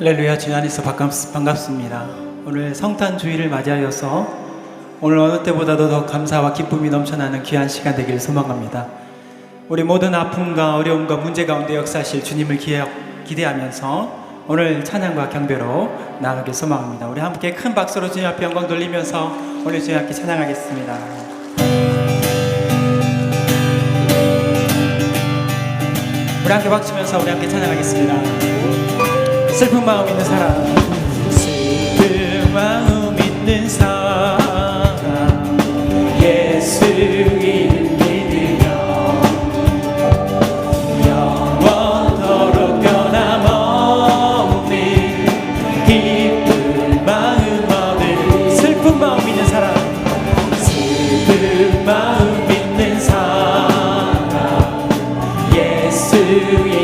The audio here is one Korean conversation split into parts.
할렐루야, 주님 안에서 반갑습니다. 오늘 성탄 주일을 맞이하여서 오늘 어느 때보다도 더 감사와 기쁨이 넘쳐나는 귀한 시간 되기를 소망합니다. 우리 모든 아픔과 어려움과 문제 가운데 역사하실 주님을 기대하면서 오늘 찬양과 경배로 나아가길 소망합니다. 우리 함께 큰 박수로 주님 앞에 영광 돌리면서 오늘 주님 앞에 찬양하겠습니다. 우리 함께 박수면서 우리 함께 찬양하겠습니다. 슬픈 마음 있는 사람, 슬픈 마음 있는 사람, 예수 이름 믿으며 영원토록 변함없는 기쁜 마음 얻을. 슬픈 마음 있는 사람, 슬픈 마음 있는 사람, 예수 이름 믿으며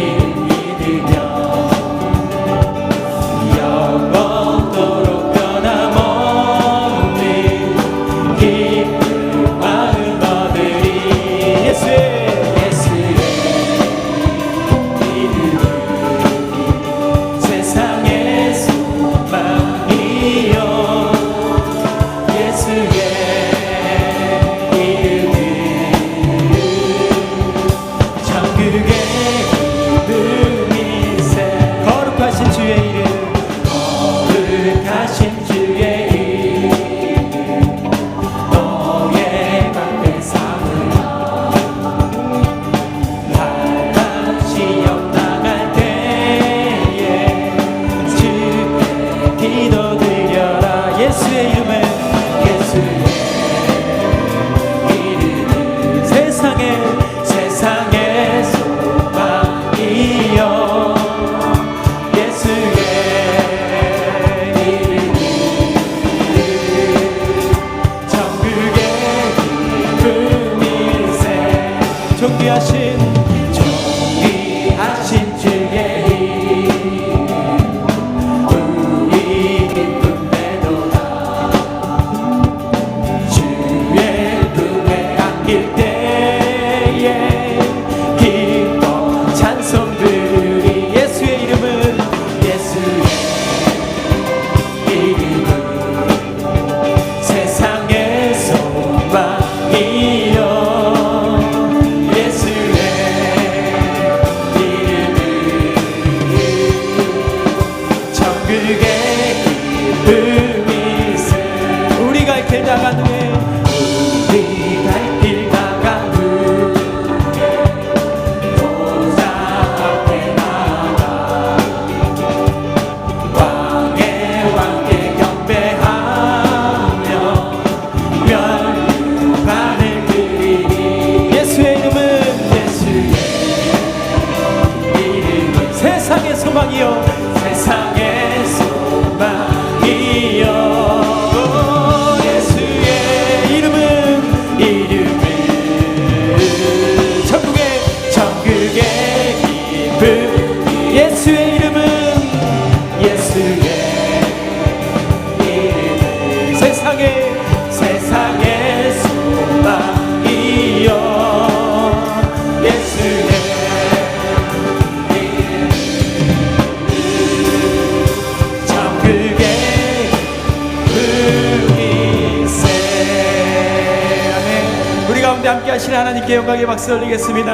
존귀하신 주의 이름 우리 기쁨 되도다. 주의 품에 안길 때에 기뻐 찬송들이 예수의 이름은 세상의 소망이여. 우리 갈 길 나간 후에 보좌 앞에 나가 왕의 왕께 경배하며 멸관을 드리니 예수의 이름은 세상의 소망이요 세상의 소망이요. 예수의 이름은 세상의 소망이요. 예수의 천국의 분이세. 아멘. 우리 가운데 함께 하시는 하나님께 영광의 박수 올리겠습니다.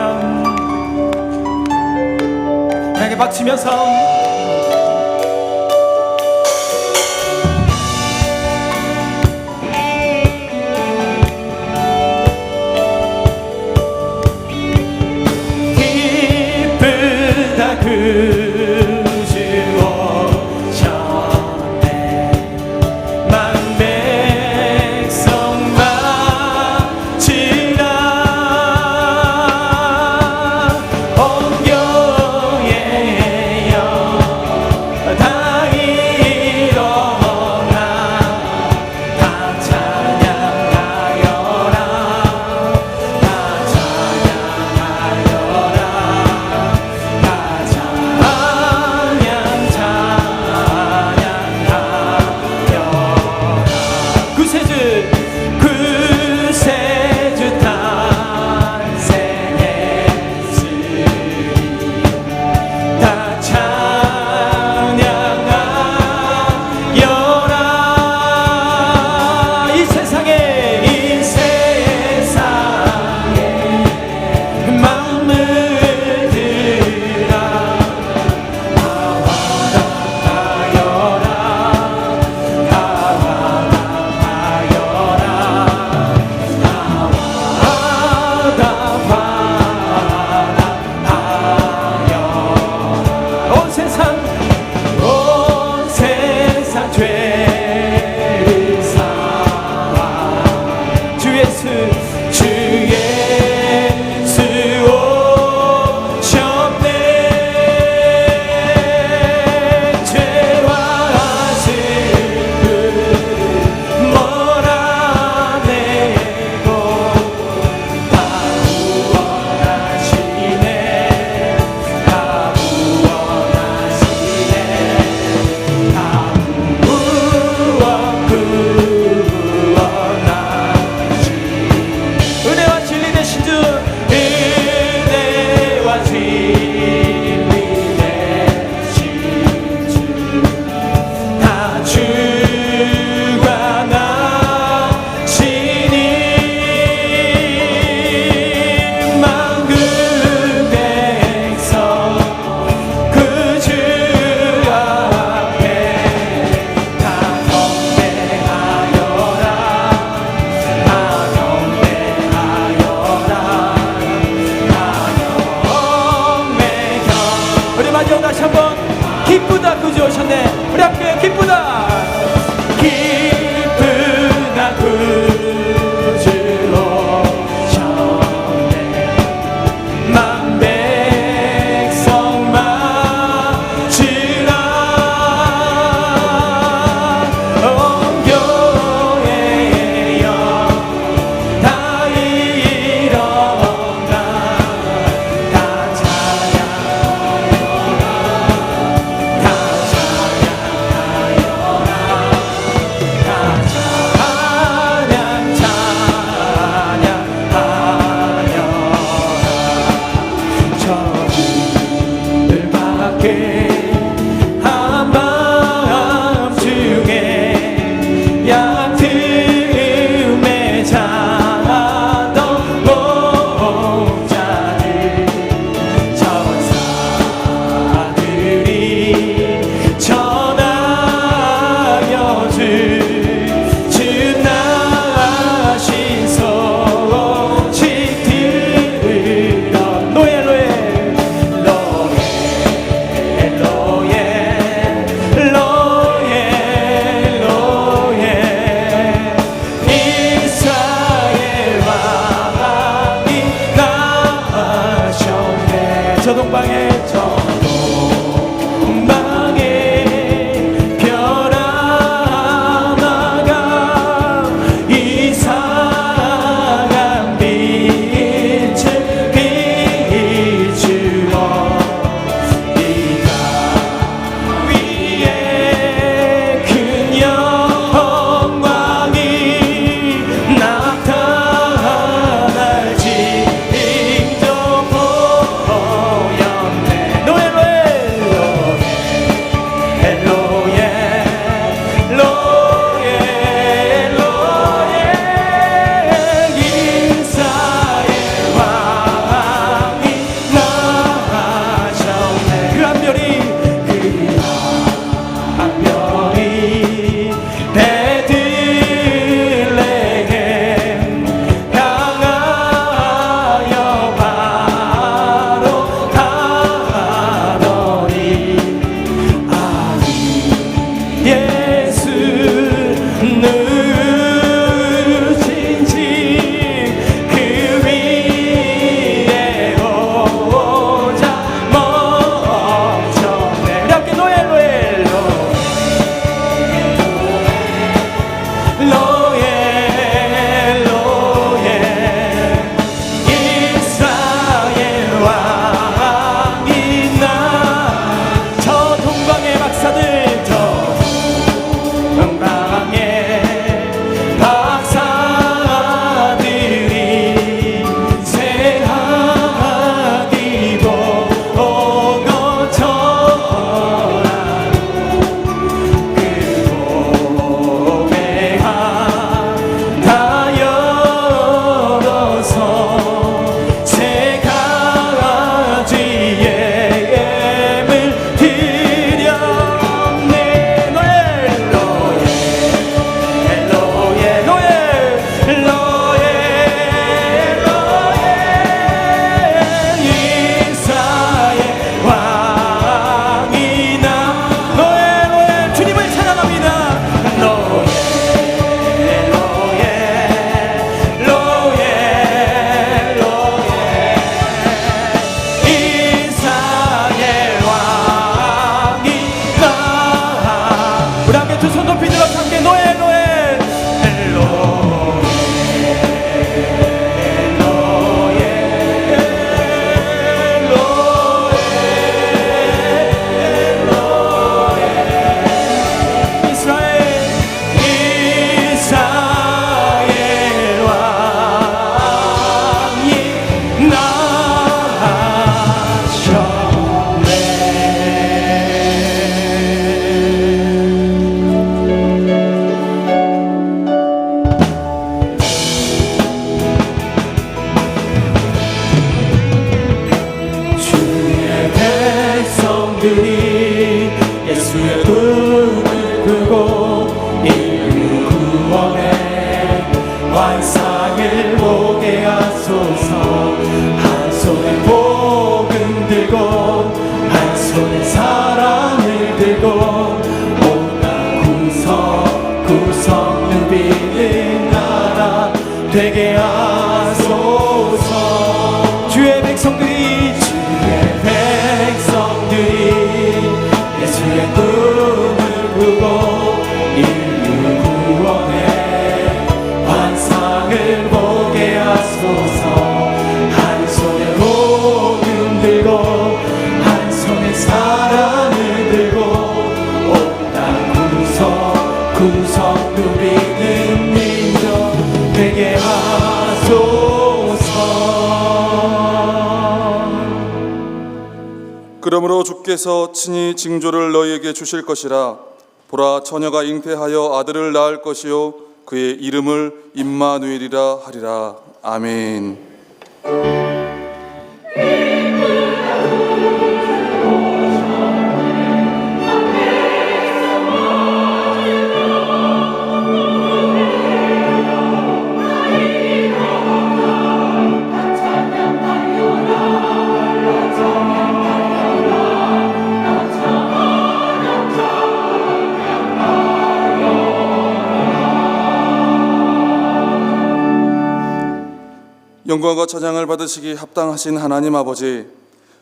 하나님께 박치면서 기쁘다 구주 오셨네. 만 백성 맞으라. 온 교회여 구주 오셨네. 우리 함께 기쁘다. 기쁘다 구주 오셨네. 만 백성 맞으라. 온 교회여 다 일어나 다 찬양하여라. 다 찬양하여라. 되게 하소서. 주의 백성들이 예수의 꿈을 꾸고 인류 구원의 환상을 보게 하소서. 한 손에 복음 들고 한 손에 사랑을 들고 온 땅 구석 누비는 민족 되게 하소서. 그러므로 주께서 친히 징조를 너희에게 주실 것이라. 보라, 처녀가 잉태하여 아들을 낳을 것이요 그의 이름을 임마누엘이라 하리라. 아멘. 영광과 찬양을 받으시기 합당하신 하나님 아버지,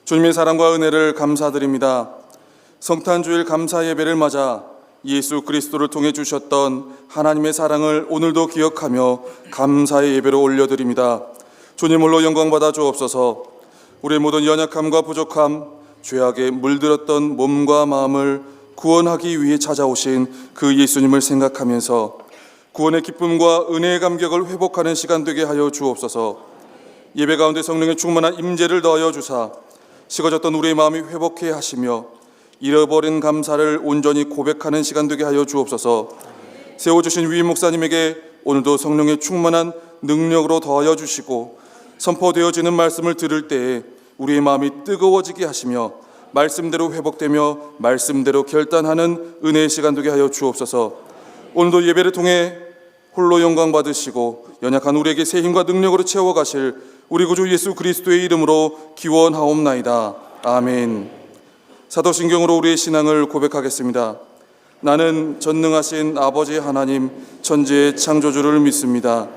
주님의 사랑과 은혜를 감사드립니다. 성탄주일 감사 예배를 맞아 예수 그리스도를 통해 주셨던 하나님의 사랑을 오늘도 기억하며 감사의 예배로 올려드립니다. 주님 홀로 영광 받아 주옵소서. 우리의 모든 연약함과 부족함, 죄악에 물들었던 몸과 마음을 구원하기 위해 찾아오신 그 예수님을 생각하면서 구원의 기쁨과 은혜의 감격을 회복하는 시간 되게 하여 주옵소서. 예배 가운데 성령의 충만한 임재를 더하여 주사 식어졌던 우리의 마음이 회복해 하시며 잃어버린 감사를 온전히 고백하는 시간 되게 하여 주옵소서. 세워주신 위임 목사님에게 오늘도 성령의 충만한 능력으로 더하여 주시고 선포되어지는 말씀을 들을 때에 우리의 마음이 뜨거워지게 하시며 말씀대로 회복되며 말씀대로 결단하는 은혜의 시간 되게 하여 주옵소서. 오늘도 예배를 통해 홀로 영광 받으시고 연약한 우리에게 새 힘과 능력으로 채워가실 우리 구주 예수 그리스도의 이름으로 기원하옵나이다. 아멘. 사도신경으로 우리의 신앙을 고백하겠습니다. 나는 전능하신 아버지 하나님 천지의 창조주를 믿습니다.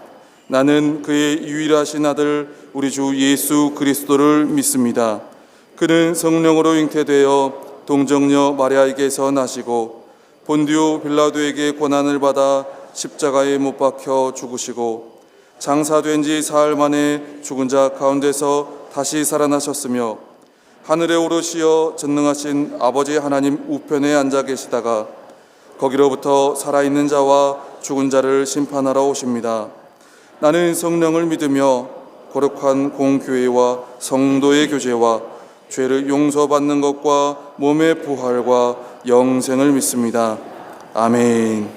나는 그의 유일하신 아들 우리 주 예수 그리스도를 믿습니다. 그는 성령으로 잉태되어 동정녀 마리아에게서 나시고 본디오 빌라도에게 고난을 받아 십자가에 못 박혀 죽으시고 장사된 지 사흘 만에 죽은 자 가운데서 다시 살아나셨으며 하늘에 오르시어 전능하신 아버지 하나님 우편에 앉아 계시다가 거기로부터 살아있는 자와 죽은 자를 심판하러 오십니다. 나는 성령을 믿으며 거룩한 공교회와 성도의 교제와 죄를 용서받는 것과 몸의 부활과 영생을 믿습니다. 아멘.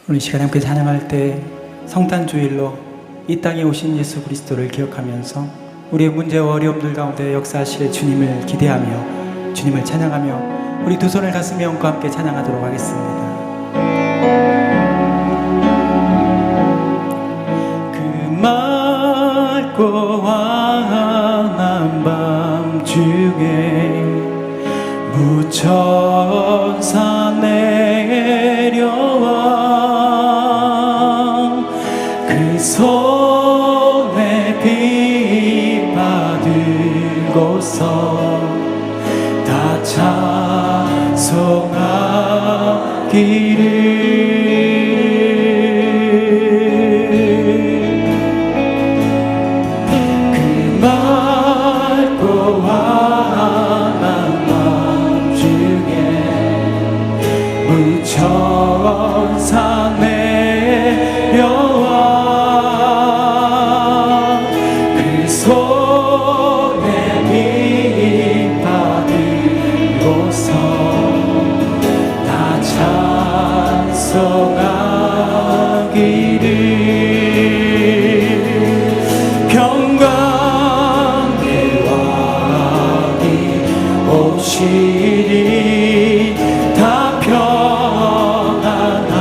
오늘 시간 함께 찬양할 때 성탄주일로 이 땅에 오신 예수 그리스도를 기억하면서 우리의 문제와 어려움들 가운데 역사하실 주님을 기대하며 주님을 찬양하며 우리 두 손을 가슴에 얹고 함께 찬양하도록 하겠습니다. 그 맑고 환한 밤중에 무천사 내려와 그 손에 비 받으고서 다 찬송하기를 그 맑고 환한 밤중에 무천사 내려와 그 손에 비 받으고서 다 찬송하기를 평강의 왕이 오시리 다 평안하리라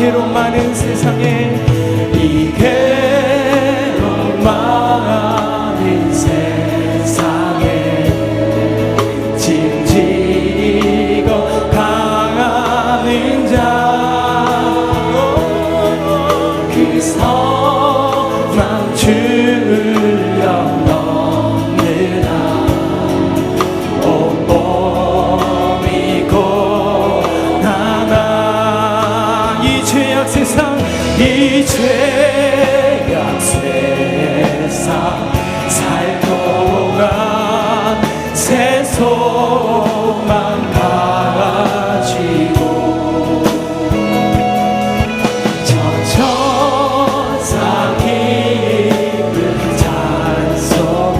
괴로움 많은 세상에 이 괴로움 많은 세상에 짐지고 가는 자 그 성만 주려 넘느라 온몸이 고단한 이 죄악 세상 이 죄악 세상 살동안 새 소망 가지고 천사 기쁜 찬송을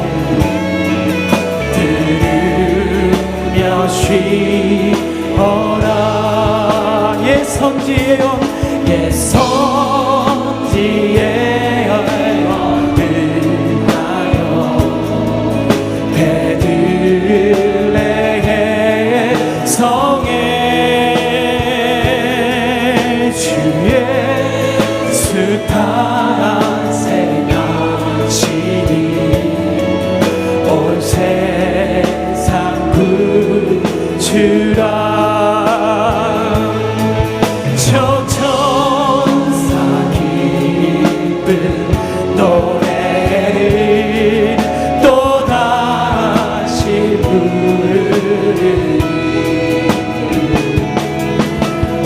들으며 쉬어라 예 선지의 영 예 선지의 영을 하여 베들레헴 성에 주의 탄생하시니 온 세상 구주라 저 천사 기쁜 노래를 또다시 부르리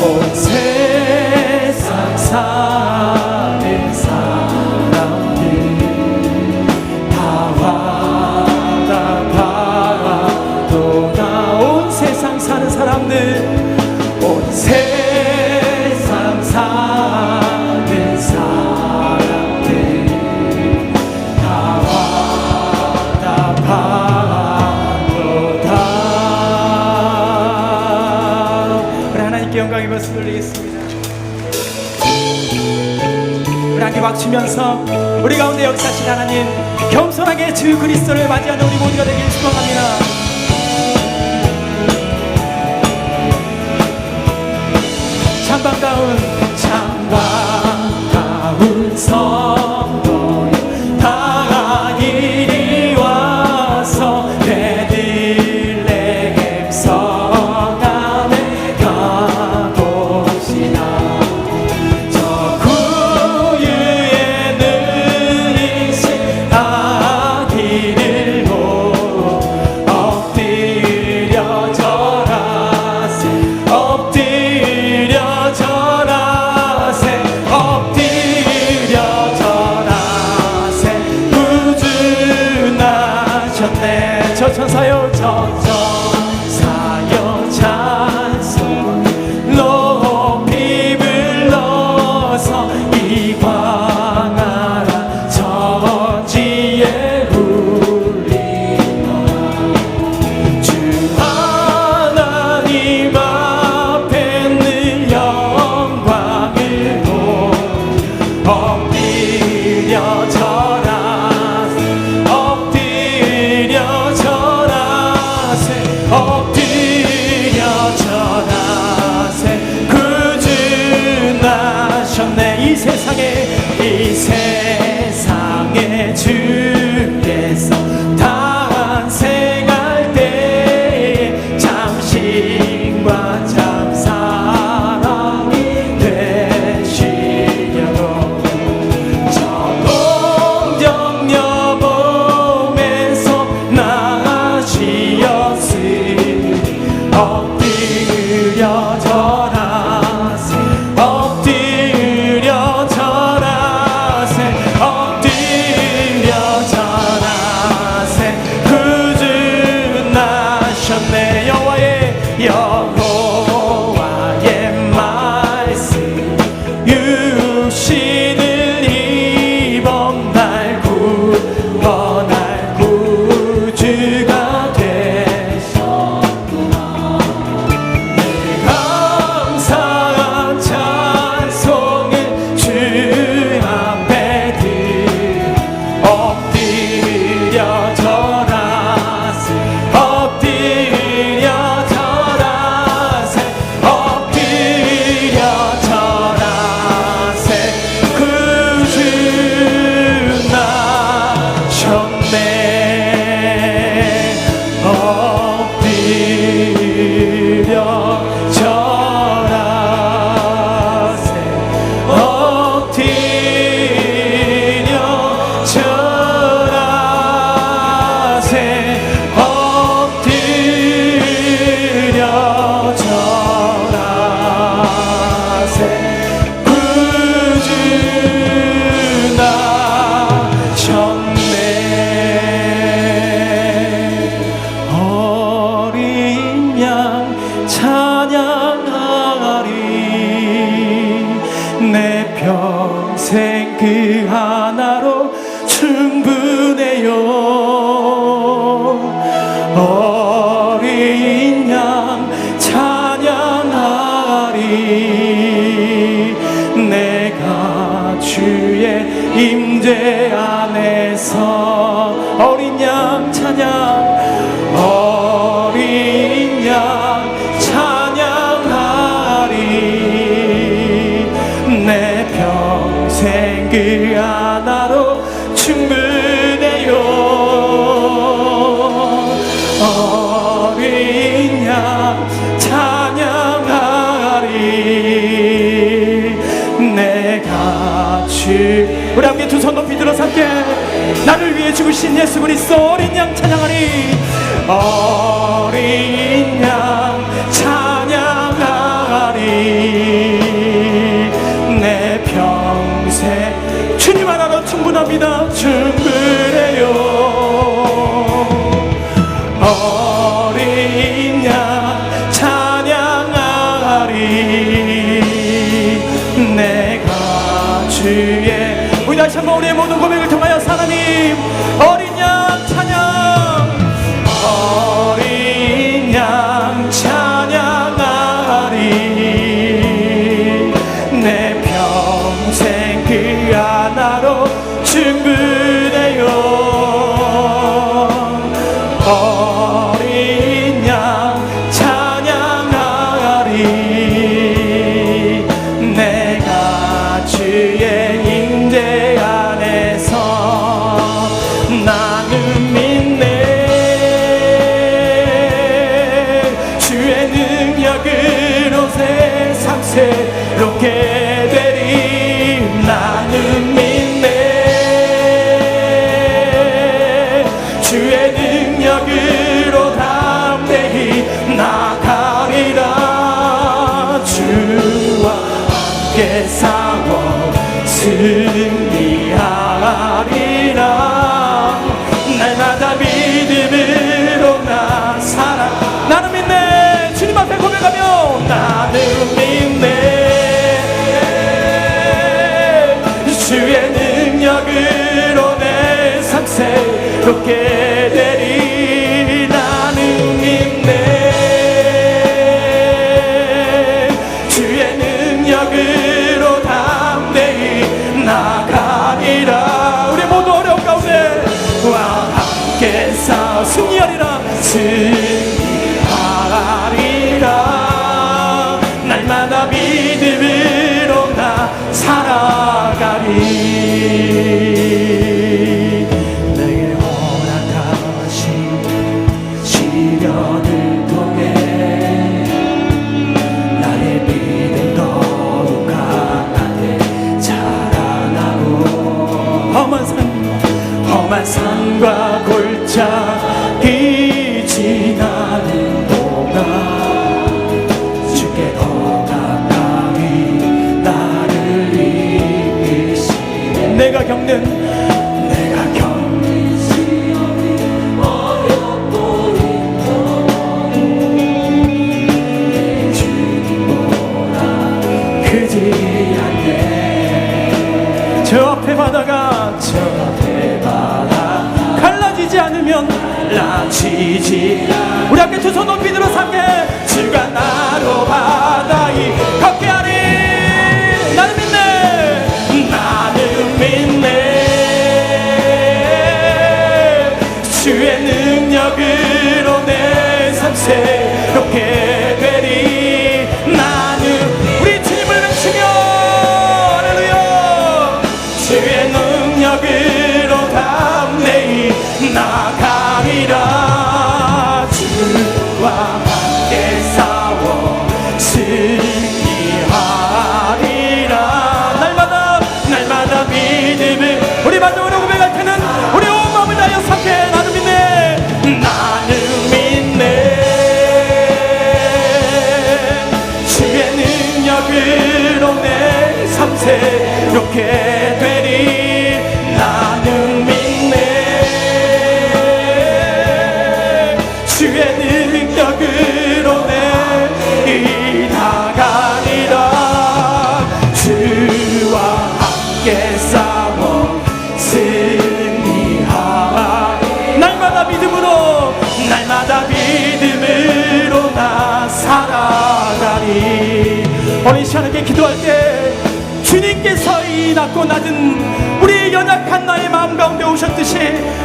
온 세상 사는 사람들 다 화답하도다 온 세상 사는 사람들 온 세상 사는 사람들 다 화답하도다 우리 하나님께 영광의 말씀 돌리겠습니다. 우리 함께 박치면서 우리 가운데 역사하신 하나님 겸손하게 주 그리스도를 맞이하는 우리 모두가 되길 축원합니다. 찬반가운 성도여 다 이리 와서 베들레헴 성 안에 가봅시다. 저 구유에 누이신 아기를 보고 구주 나셨네. 어린 양 찬양하리. 내 평생 그 하나로 충분해요. 어린 양 찬양하리. 내가 주의 임재 안에서 어린 양 찬양. 어린 양 찬양하리. 내 평생 그 하나로 충분해요. 어린 양 찬양하리. 내가 주 우리 함께 두 손 높이 들어서 함께 나를 위해 죽으신 예수 그리스도 어린 양 찬양하리. 어린 양 찬양하리. 내 평생 주님 하나로 충분합니다. 충분해요. 어린 양 찬양하리. 내가 주의 우리 다시 한번 우리의 모든 고백을 통하여 하나님 어린 양 찬양. 어린 양 찬양하리. 내 평생 그 하나로 충분해요. 어린 양 찬양하리. 내가 주의 임재 안에서 나는 믿네. 주의 능력으로 세상 새롭게 되리. 나는 믿네. 주의 능력으로 담대히 나가리라. 주와 함께 싸워 승리하리라. 날마다 믿음으로 나 살아. 나는 믿네. 주님 앞에 고백하며 나는 믿네. 주의 능력으로 내 삶 새롭게 되리. 나는 믿네. 주의 능력으로 담대히 나가리라. 우리 모두 어려운 가운데 와 함께 싸워 승리하리라. 승리하리라. 날마다 믿음으로 나 살아가리. 내게 허락하신 시련을 통해 나의 믿음 더욱 강하게 자라나고 험한 산과 골짜기 지나는 동안 주께 더 가까이 나를 이끄시네. 내가 겪는 시험이 어렵고 힘들어 내 주님보다 크지 않네. 저 앞에 바다가 갈라지지 않으면 갈라지지. 우리 함께 두 손 높이 들어 함께 주가 나로 바다에 걷게 하리. 나는 믿네. 나는 믿네. 주의 능력으로 내 삶 새롭게 되리. 나는 우리 주님을 외치며 할렐루야. 주의 능력으로 담대히 나가리라. 주와 함께 싸워 승리하리라. 날마다 믿음을 우리 마지막으로 고백할 때는 우리 온 마음을 다하여 함께 나는 믿네. 나는 믿네. 주의 능력으로 참 새롭게 되리 나는 믿네. 주의 능력으로 내이 나가리라. 주와 함께 싸워 승리하라. 날마다 믿음으로 나 살아가리. 오늘 이 시간에 기도할 때 주님께서 이 낮고 낮은 우리 연약한 나의 마음 가운데 오셨듯이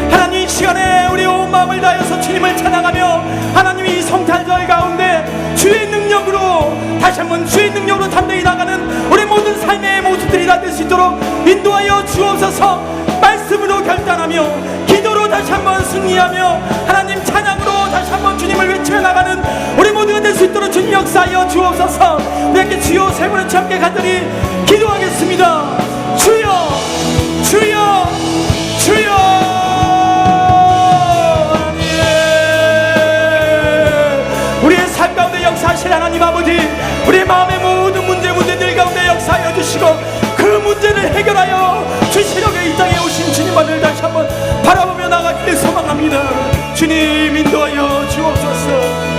하나님 이 시간에 우리 온 마음을 다해서 주님을 찬양하며 하나님 이 성탄절 가운데 주의 능력으로 다시 한번 주의 능력으로 담대히 나가는 우리 모든 삶의 모습들이 다 될 수 있도록 인도하여 주옵소서. 말씀으로 결단하며 기도로 다시 한번 승리하며 하나님 찬양으로 다시 한번 주님을 외쳐 나가는 우리 모두가 될 수 있도록 주님 역사하여 주옵소서. 우리 함께 주여 세 번을 함께 간절히 기도하겠습니다. 주여 주여 주여. 우리의 삶 가운데 역사하실 하나님 아버지, 우리의 마음의 모든 문제들 가운데 역사하여 주시고 그 문제를 해결하여 주시려고 이 땅에 오신 주님만을 다시 한번 바라보며 나가기를 소망합니다. 주님 인도하여 주옵소서.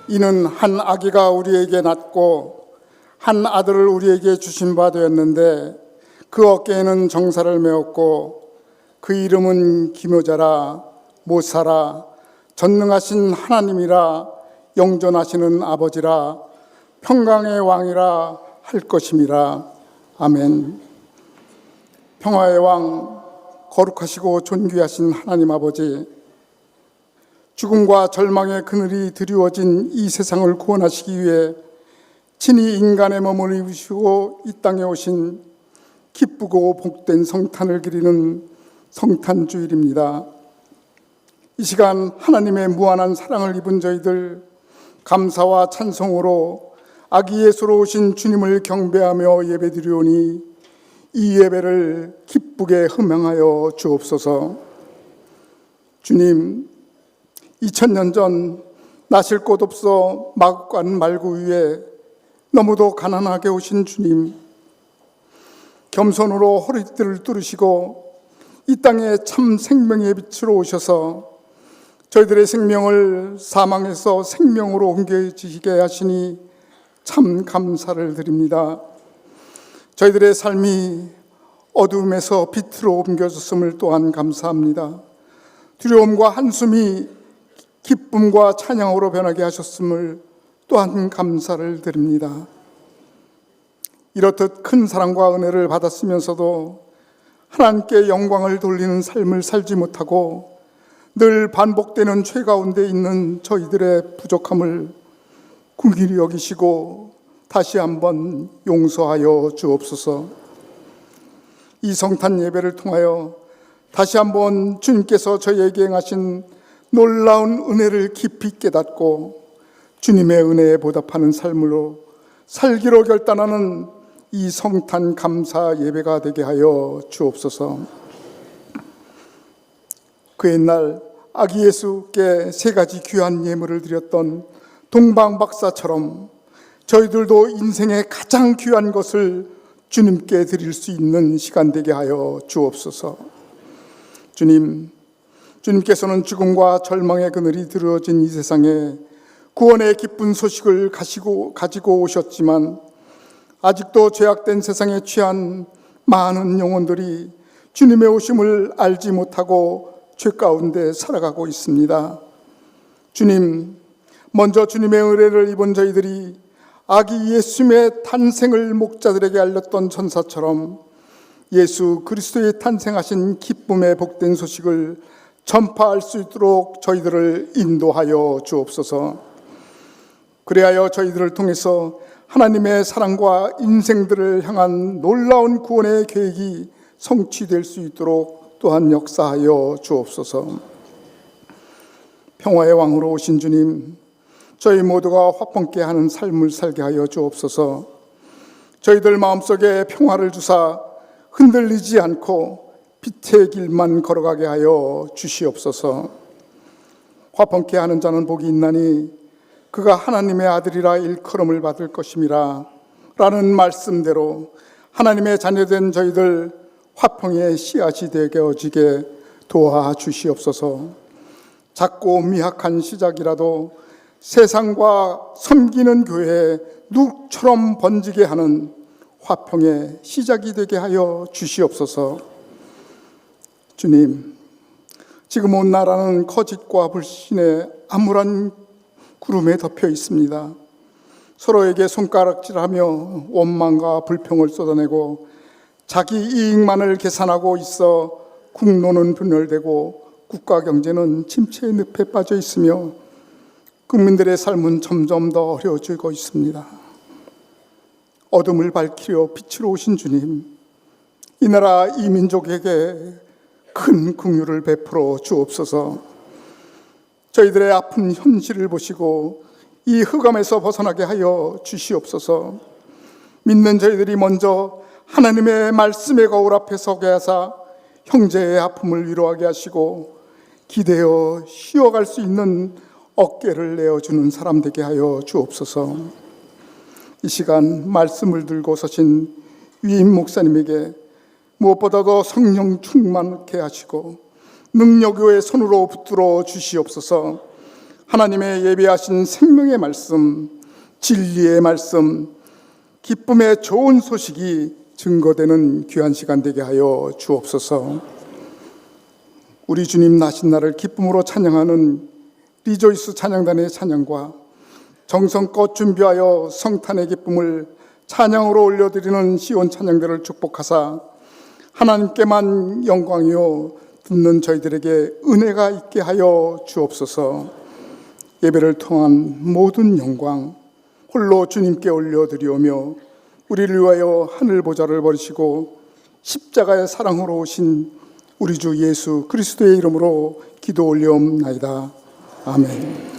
이는 한 아기가 우리에게 낳고 한 아들을 우리에게 주신 바 되었는데 그 어깨에는 정사를 메었고 그 이름은 기묘자라 못사라 전능하신 하나님이라 영존하시는 아버지라 평강의 왕이라 할 것임이라. 아멘. 평화의 왕, 거룩하시고 존귀하신 하나님 아버지, 죽음과 절망의 그늘이 드리워진 이 세상을 구원하시기 위해 친히 인간의 몸을 입으시고 이 땅에 오신 기쁘고 복된 성탄을 기리는 성탄주일입니다. 이 시간 하나님의 무한한 사랑을 입은 저희들 감사와 찬송으로 아기 예수로 오신 주님을 경배하며 예배드리오니 이 예배를 기쁘게 흠양하여 주옵소서. 주님, 2000년 전 나실 곳 없어 마구간 말구 위에 너무도 가난하게 오신 주님, 겸손으로 허리띠를 뚫으시고 이 땅에 참 생명의 빛으로 오셔서 저희들의 생명을 사망에서 생명으로 옮겨지게 하시니 참 감사를 드립니다. 저희들의 삶이 어둠에서 빛으로 옮겨졌음을 또한 감사합니다. 두려움과 한숨이 기쁨과 찬양으로 변하게 하셨음을 또한 감사를 드립니다. 이렇듯 큰 사랑과 은혜를 받았으면서도 하나님께 영광을 돌리는 삶을 살지 못하고 늘 반복되는 죄 가운데 있는 저희들의 부족함을 긍휼히 여기시고 다시 한번 용서하여 주옵소서. 이 성탄 예배를 통하여 다시 한번 주님께서 저희에게 행하신 놀라운 은혜를 깊이 깨닫고 주님의 은혜에 보답하는 삶으로 살기로 결단하는 이 성탄 감사 예배가 되게 하여 주옵소서. 그 옛날 아기 예수께 세 가지 귀한 예물을 드렸던 동방 박사처럼 저희들도 인생의 가장 귀한 것을 주님께 드릴 수 있는 시간 되게 하여 주옵소서. 주님께서는 죽음과 절망의 그늘이 드러진 이 세상에 구원의 기쁜 소식을 가지고 오셨지만 아직도 죄악된 세상에 취한 많은 영혼들이 주님의 오심을 알지 못하고 죄 가운데 살아가고 있습니다. 주님, 먼저 주님의 은혜를 입은 저희들이 아기 예수님의 탄생을 목자들에게 알렸던 전사처럼 예수 그리스도의 탄생하신 기쁨의 복된 소식을 전파할 수 있도록 저희들을 인도하여 주옵소서. 그리하여 저희들을 통해서 하나님의 사랑과 인생들을 향한 놀라운 구원의 계획이 성취될 수 있도록 또한 역사하여 주옵소서. 평화의 왕으로 오신 주님, 저희 모두가 화평케 하는 삶을 살게 하여 주옵소서. 저희들 마음속에 평화를 주사 흔들리지 않고 빛의 길만 걸어가게 하여 주시옵소서. 화평케 하는 자는 복이 있나니 그가 하나님의 아들이라 일컬음을 받을 것임이라 라는 말씀대로 하나님의 자녀된 저희들 화평의 씨앗이 되어지게 도와주시옵소서. 작고 미약한 시작이라도 세상과 섬기는 교회에 누처럼 번지게 하는 화평의 시작이 되게 하여 주시옵소서. 주님, 지금 온 나라는 거짓과 불신의 암울한 구름에 덮여 있습니다. 서로에게 손가락질하며 원망과 불평을 쏟아내고 자기 이익만을 계산하고 있어 국론은 분열되고 국가 경제는 침체의 늪에 빠져 있으며 국민들의 삶은 점점 더 어려워지고 있습니다. 어둠을 밝히려 빛으로 오신 주님, 이 나라 이 민족에게 큰 긍휼을 베풀어 주옵소서. 저희들의 아픈 현실을 보시고 이 흑암에서 벗어나게 하여 주시옵소서. 믿는 저희들이 먼저 하나님의 말씀의 거울 앞에 서게 하사 형제의 아픔을 위로하게 하시고 기대어 쉬어갈 수 있는 어깨를 내어주는 사람 되게 하여 주옵소서. 이 시간 말씀을 들고 서신 위임 목사님에게 무엇보다도 성령 충만케 하시고 능력의 손으로 붙들어 주시옵소서. 하나님의 예비하신 생명의 말씀, 진리의 말씀, 기쁨의 좋은 소식이 증거되는 귀한 시간 되게 하여 주옵소서. 우리 주님 나신 날을 기쁨으로 찬양하는 리조이스 찬양단의 찬양과 정성껏 준비하여 성탄의 기쁨을 찬양으로 올려드리는 시온 찬양들을 축복하사 하나님께만 영광이요 듣는 저희들에게 은혜가 있게 하여 주옵소서. 예배를 통한 모든 영광 홀로 주님께 올려드리오며 우리를 위하여 하늘 보좌를 버리시고 십자가의 사랑으로 오신 우리 주 예수 그리스도의 이름으로 기도 올리옵나이다. 아멘.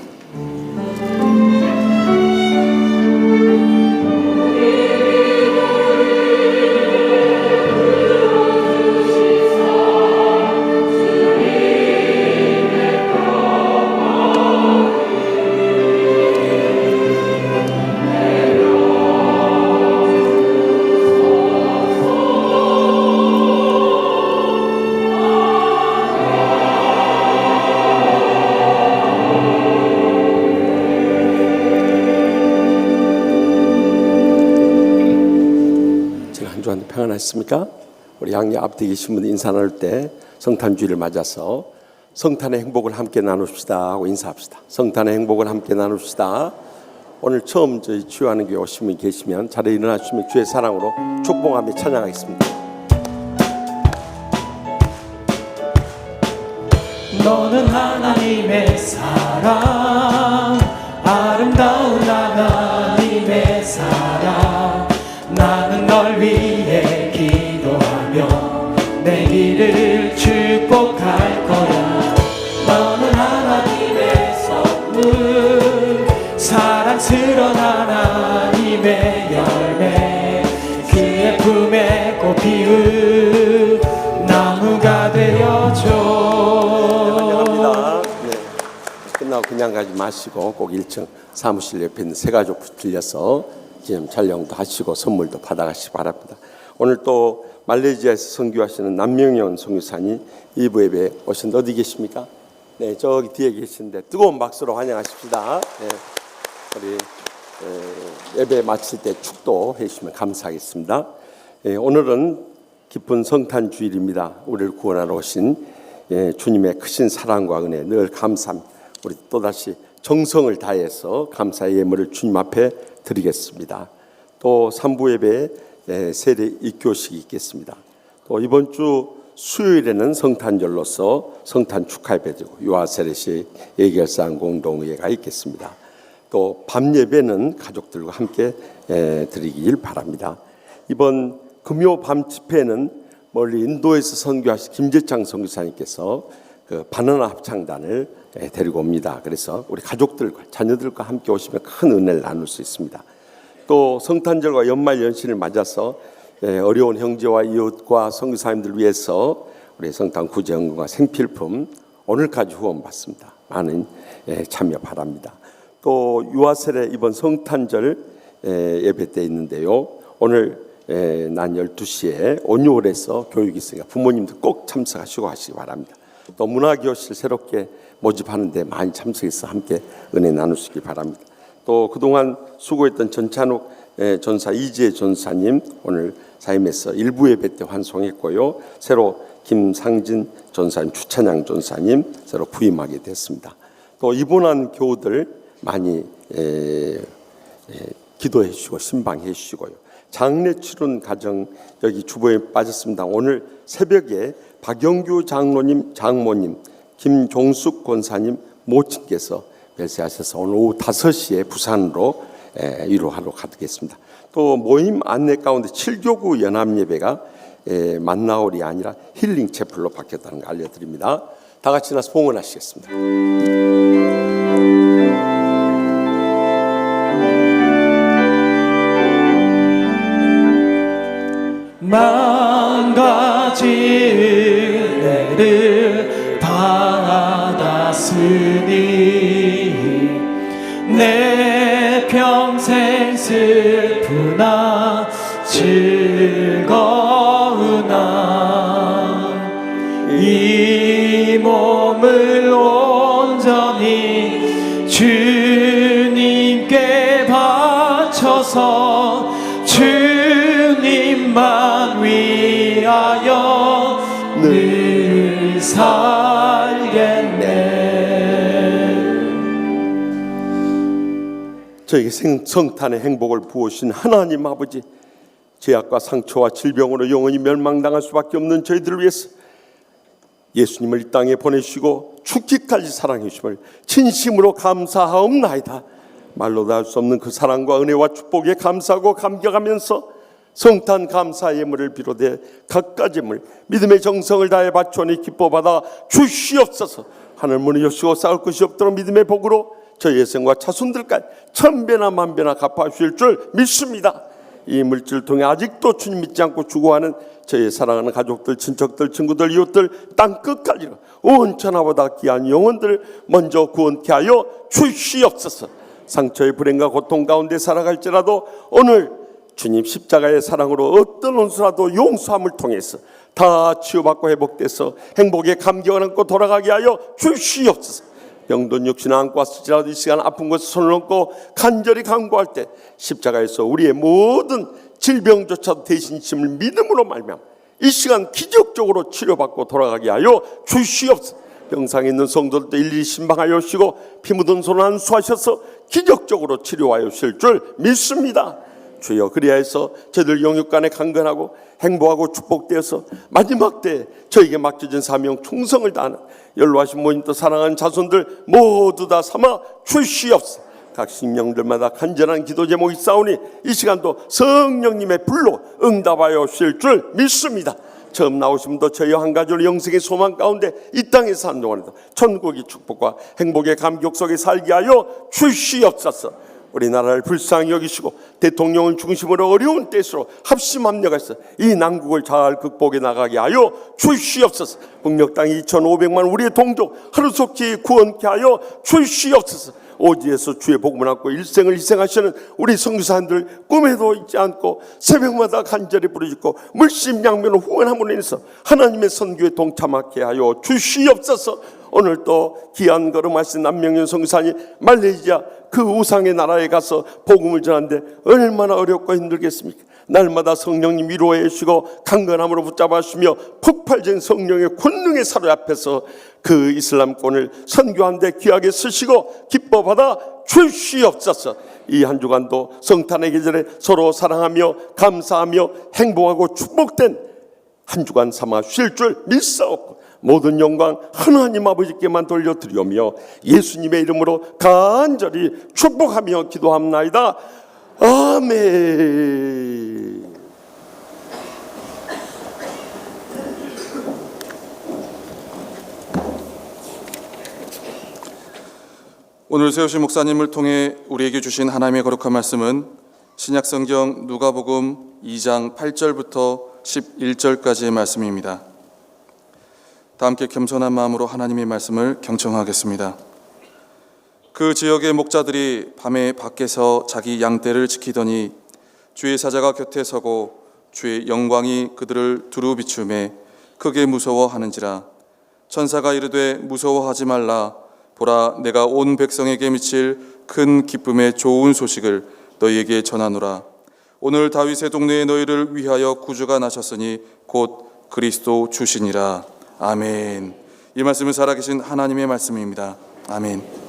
평안하셨습니까? 우리 양옆 앞뒤 계신 분 인사 나눌 때 성탄주의를 맞아서 성탄의 행복을 함께 나눕시다 하고 인사합시다. 성탄의 행복을 함께 나눕시다. 오늘 처음 저희 치유하는 교회 오신 분 계시면 자리에 일어나시면 주의 사랑으로 축복하며 찬양하겠습니다. 너는 하나님의 사랑, 아름다운 하나님의 사랑. 나는 널 위해 기도하며 내 길을 축복할 거야. 너는 하나님의 선물, 사랑스러운 하나님의 열매, 그의 품에 꽃 피운 나무가 되어줘. 네. 끝나고 그냥 가지 마시고 꼭 1층 사무실 옆에 있는 새가족 들려서 지금 촬영도 하시고 선물도 받아가시기 바랍니다. 오늘 또 말레이시아에서 선교하시는 남명현 선교사님 2부 예배 오셨는데 어디 계십니까? 네, 저기 뒤에 계시는데 뜨거운 박수로 환영하십시다. 네, 우리 예배 마칠 때 축도해 주시면 감사하겠습니다. 네, 오늘은 깊은 성탄 주일입니다. 우리를 구원하러 오신 주님의 크신 사랑과 은혜 늘 감사합니다. 우리 또다시 정성을 다해서 감사의 예물을 주님 앞에 드리겠습니다. 또 3부 예배에 세례 입교식이 있겠습니다. 또 이번 주 수요일에는 성탄절로서 성탄 축하 예배드리고 유아 세례식 예결상 공동회가 있겠습니다. 또 밤 예배는 가족들과 함께 드리길 바랍니다. 이번 금요 밤 집회는 멀리 인도에서 선교하신 김재창 선교사님께서 그 바나나 합창단을 데리고 옵니다. 그래서 우리 가족들과 자녀들과 함께 오시면 큰 은혜를 나눌 수 있습니다. 또 성탄절과 연말 연시를 맞아서 어려운 형제와 이웃과 선교사님들 위해서 우리 성탄 구제헌금과 생필품 오늘까지 후원받습니다. 많은 참여 바랍니다. 또 유아셀의 이번 성탄절 예배 때 있는데요. 오늘 낮 12시에 온유홀에서 교육이 있으니까 부모님들 꼭 참석하시고 하시기 바랍니다. 또 문화교실 새롭게 모집하는데 많이 참석해서 함께 은혜 나누시기 바랍니다. 또 그동안 수고했던 전찬욱 전사, 이지혜 전사님 오늘 사임에서 일부 예배 때 환송했고요. 새로 김상진 전사님, 추찬양 전사님 새로 부임하게 됐습니다. 또 입원한 교우들 많이 기도해 주시고 신방해 주시고요. 장례 치른 가정 여기 주보에 빠졌습니다. 오늘 새벽에 박영규 장모님, 김종숙 권사님 모친께서 별세하셔서 오늘 오후 5시에 부산으로 위로하러 가겠습니다. 또 모임 안내 가운데 7교구 연합예배가 만나올이 아니라 힐링 채플로 바뀌었다는 거 알려드립니다. 다 같이 나서 봉헌하시겠습니다. 만가지 은혜를 받았으니 내 평생 슬프나 즐거우나 이 몸을 온전히 주님께 바쳐서 주님만 위하여 늘 살겠네. 저에게 성탄의 행복을 부으신 하나님 아버지, 죄악과 상처와 질병으로 영원히 멸망당할 수밖에 없는 저희들을 위해서 예수님을 이 땅에 보내시고 죽기까지 사랑해 주심을 진심으로 감사하옵나이다. 말로 다 할 수 없는 그 사랑과 은혜와 축복에 감사하고 감격하면서 성탄 감사 예물을 비롯해 각가지 예물 믿음의 정성을 다해 바쳐니 기뻐받아 주시옵소서. 하늘 문을 여시고 쌓을 것이 없도록 믿음의 복으로 저희의 생과 자손들까지 천배나 만배나 갚아주실 줄 믿습니다. 이 물질을 통해 아직도 주님 믿지 않고 죽어가는 저희 사랑하는 가족들, 친척들, 친구들, 이웃들 땅끝까지 온 천하보다 귀한 영혼들을 먼저 구원케 하여 주시옵소서. 상처의 불행과 고통 가운데 살아갈지라도 오늘 주님 십자가의 사랑으로 어떤 원수라도 용서함을 통해서 다 치유받고 회복돼서 행복의 감격을 안고 돌아가게 하여 주시옵소서. 병든 육신을 안고 왔을지라도 이 시간 아픈 곳에 손을 얹고 간절히 간구할 때 십자가에서 우리의 모든 질병조차도 대신 짐을 믿음으로 말미암아 이 시간 기적적으로 치료받고 돌아가게 하여 주시옵소서. 병상에 있는 성도들도 일일이 신방하여 주시고 피 묻은 손을 안수하셔서 기적적으로 치료하여 주실 줄 믿습니다. 주여, 그리하여서 저희들 영육간에 강건하고 행복하고 축복되어서 마지막 때에 저에게 맡겨진 사명 충성을 다하는 연로하신 모임도 사랑하는 자손들 모두 다 삼아 주시옵소서. 각 신령들마다 간절한 기도 제목이 있사오니 이 시간도 성령님의 불로 응답하여 주실 줄 믿습니다. 처음 나오신 분도 저희 한 가족을 영생의 소망 가운데 이 땅에 사는 동안에도 천국의 축복과 행복의 감격 속에 살게 하여 주시옵소서. 우리나라를 불쌍히 여기시고 대통령을 중심으로 어려운 때수로 합심합력해서 이 난국을 잘 극복해 나가게 하여 주시옵소서. 북녘 땅 2,500만 우리의 동족 하루속히 구원케 하여 주시옵소서. 오지에서 주의 복음을 안고 일생을 희생하시는 우리 선교사님들 꿈에도 잊지 않고 새벽마다 간절히 부르짖고 물심양면으로 후원함으로 인해서 하나님의 선교에 동참하게 하여 주시옵소서. 오늘 또 귀한 걸음하신 남명윤 선교사님 말레이시아 그 우상의 나라에 가서 복음을 전하는데 얼마나 어렵고 힘들겠습니까? 날마다 성령님 위로해 주시고 강건함으로 붙잡아 주시며 폭발적인 성령의 권능의 사로 앞에서 그 이슬람권을 선교하는데 귀하게 쓰시고 기뻐받아 주시옵소서. 이 한 주간도 성탄의 계절에 서로 사랑하며 감사하며 행복하고 축복된 한 주간 삼아 주실 줄 믿사옵고 모든 영광 하나님 아버지께만 돌려드리오며 예수님의 이름으로 간절히 축복하며 기도합나이다. 아멘. 오늘 세우신 목사님을 통해 우리에게 주신 하나님의 거룩한 말씀은 신약성경 누가복음 2장 8절부터 11절까지의 말씀입니다. 다 함께 겸손한 마음으로 하나님의 말씀을 경청하겠습니다. 그 지역의 목자들이 밤에 밖에서 자기 양떼를 지키더니 주의 사자가 곁에 서고 주의 영광이 그들을 두루 비추매 크게 무서워하는지라. 천사가 이르되 무서워하지 말라. 보라, 내가 온 백성에게 미칠 큰 기쁨의 좋은 소식을 너희에게 전하노라. 오늘 다윗의 동네에 너희를 위하여 구주가 나셨으니 곧 그리스도 주시니라. 아멘. 이 말씀은 살아계신 하나님의 말씀입니다. 아멘.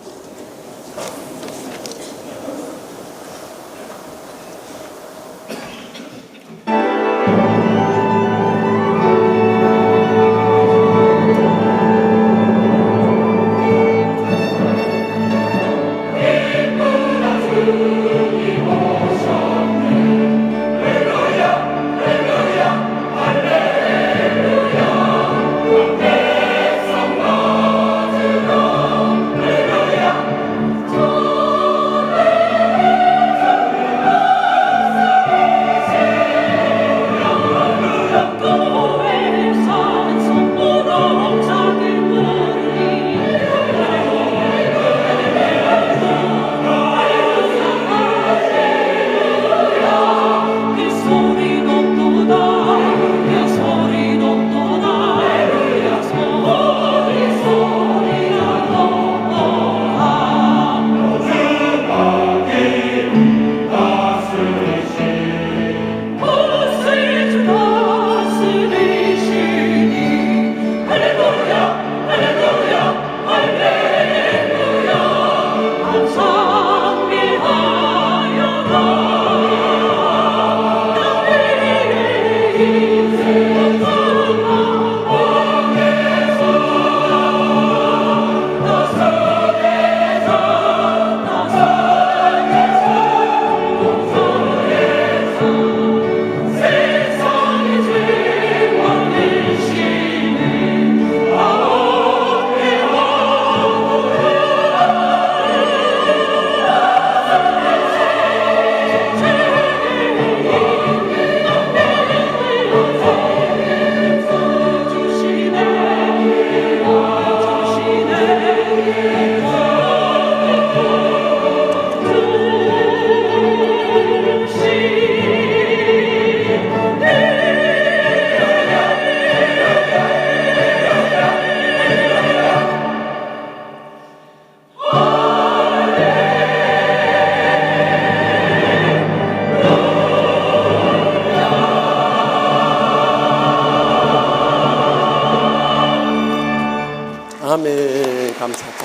아멘. 감사합니다.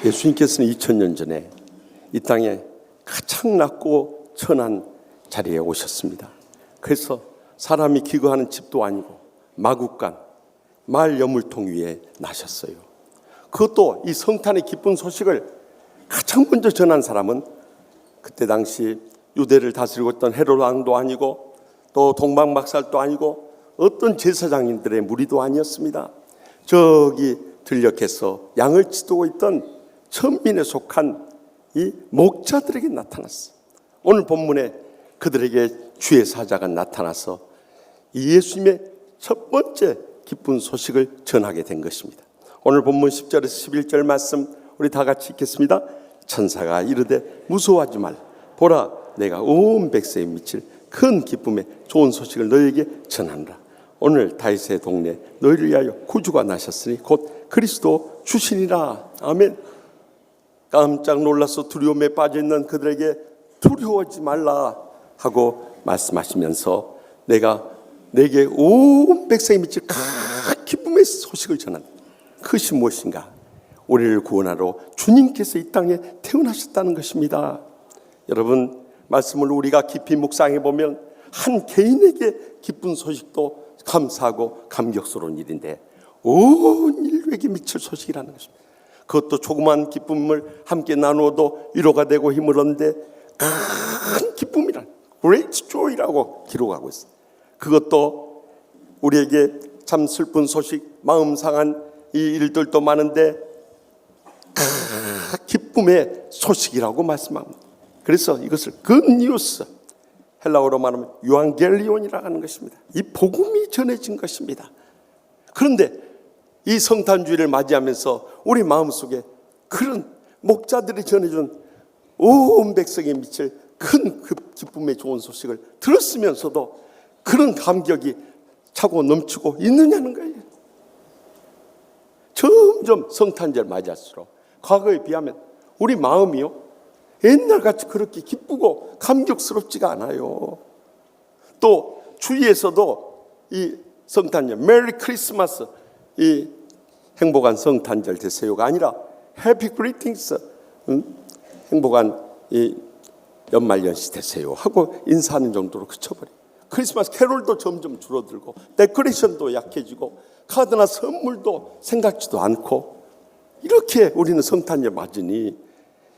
예수님께서는 2000년 전에 이 땅에 가장 낮고 천한 자리에 오셨습니다. 그래서 사람이 기거하는 집도 아니고 마국간 말 여물통 위에 나셨어요. 그것도 이 성탄의 기쁜 소식을 가장 먼저 전한 사람은 그때 당시 유대를 다스리고 있던 헤롯 왕도 아니고 또 동방박살도 아니고 어떤 제사장님들의 무리도 아니었습니다. 저기 들녘에서 양을 치두고 있던 천민에 속한 이 목자들에게 나타났어. 오늘 본문에 그들에게 주의 사자가 나타나서 이 예수님의 첫 번째 기쁜 소식을 전하게 된 것입니다. 오늘 본문 10절에서 11절 말씀 우리 다 같이 읽겠습니다. 천사가 이르되 무서워하지 말라. 보라, 내가 온 백성에 미칠 큰 기쁨의 좋은 소식을 너희에게 전하노라. 오늘 다윗의 동네 너희를 위하여 구주가 나셨으니 곧 그리스도 주시니라. 아멘. 깜짝 놀라서 두려움에 빠져있는 그들에게 두려워하지 말라 하고 말씀하시면서 내가 내게 온 백성이 미칠 큰 기쁨의 소식을 전한다. 그것이 무엇인가? 우리를 구원하러 주님께서 이 땅에 태어나셨다는 것입니다. 여러분, 말씀을 우리가 깊이 묵상해 보면 한 개인에게 기쁜 소식도 감사하고 감격스러운 일인데 온 인류에게 미칠 소식이라는 것입니다. 그것도 조그만 기쁨을 함께 나누어도 위로가 되고 힘을 얻는데 큰 기쁨이란 Great Joy라고 기록하고 있습니다. 그것도 우리에게 참 슬픈 소식, 마음 상한 이 일들도 많은데 기쁨의 소식이라고 말씀합니다. 그래서 이것을 굿뉴스, 헬라어로 말하면 유앙겔리온이라고 하는 것입니다. 이 복음이 전해진 것입니다. 그런데 이 성탄주의를 맞이하면서 우리 마음속에 그런 목자들이 전해준 온 백성에 미칠 큰 기쁨의 좋은 소식을 들었으면서도 그런 감격이 차고 넘치고 있느냐는 거예요. 점점 성탄절 맞이할수록 과거에 비하면 우리 마음이요, 옛날같이 그렇게 기쁘고 감격스럽지가 않아요. 또 주위에서도 이 성탄절, 메리 크리스마스, 이 행복한 성탄절 되세요가 아니라 해피 그리팅스, 행복한 이 연말연시 되세요 하고 인사하는 정도로 그쳐버려요. 크리스마스 캐롤도 점점 줄어들고 데코레이션도 약해지고 카드나 선물도 생각지도 않고, 이렇게 우리는 성탄절 맞으니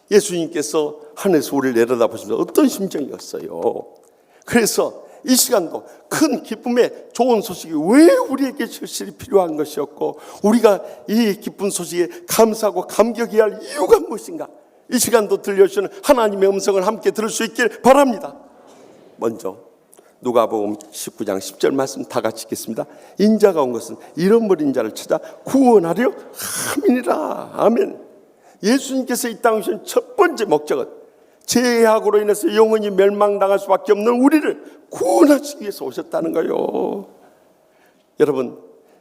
예수님께서 하늘에서 우리를 내려다보시면서 어떤 심정이었어요. 그래서 이 시간도 큰 기쁨의 좋은 소식이 왜 우리에게 절실히 필요한 것이었고, 우리가 이 기쁜 소식에 감사하고 감격해야 할 이유가 무엇인가, 이 시간도 들려주시는 하나님의 음성을 함께 들을 수 있길 바랍니다. 먼저 누가복음 19장 10절 말씀 다 같이 읽겠습니다. 인자가 온 것은 잃어버린 자를 찾아 구원하려 함이니라. 아멘. 예수님께서 이 땅에 오신 첫 번째 목적은 죄악으로 인해서 영원히 멸망당할 수밖에 없는 우리를 구원하시기 위해서 오셨다는 거예요. 여러분,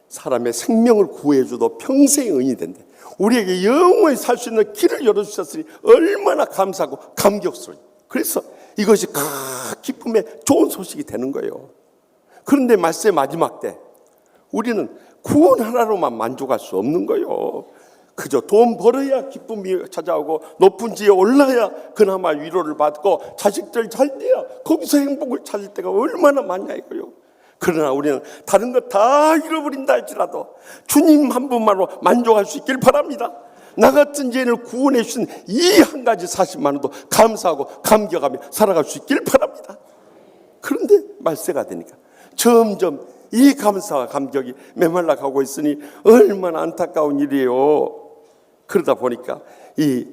사람의 생명을 구해줘도 평생의 은이 된대. 우리에게 영원히 살 수 있는 길을 열어주셨으니 얼마나 감사하고 감격스러워요. 그래서 이것이 기쁨의 좋은 소식이 되는 거예요. 그런데 말씀의 마지막 때 우리는 구원 하나로만 만족할 수 없는 거예요. 그저 돈 벌어야 기쁨이 찾아오고 높은 지에 올라야 그나마 위로를 받고 자식들 잘 돼야 거기서 행복을 찾을 때가 얼마나 많냐 이거요. 그러나 우리는 다른 것 다 잃어버린다 할지라도 주님 한 분만으로 만족할 수 있길 바랍니다. 나 같은 죄인을 구원해 주신 이 한 가지 사실만으로도 감사하고 감격하며 살아갈 수 있길 바랍니다. 그런데 말세가 되니까 점점 이 감사와 감격이 메말라 가고 있으니 얼마나 안타까운 일이에요. 그러다 보니까 이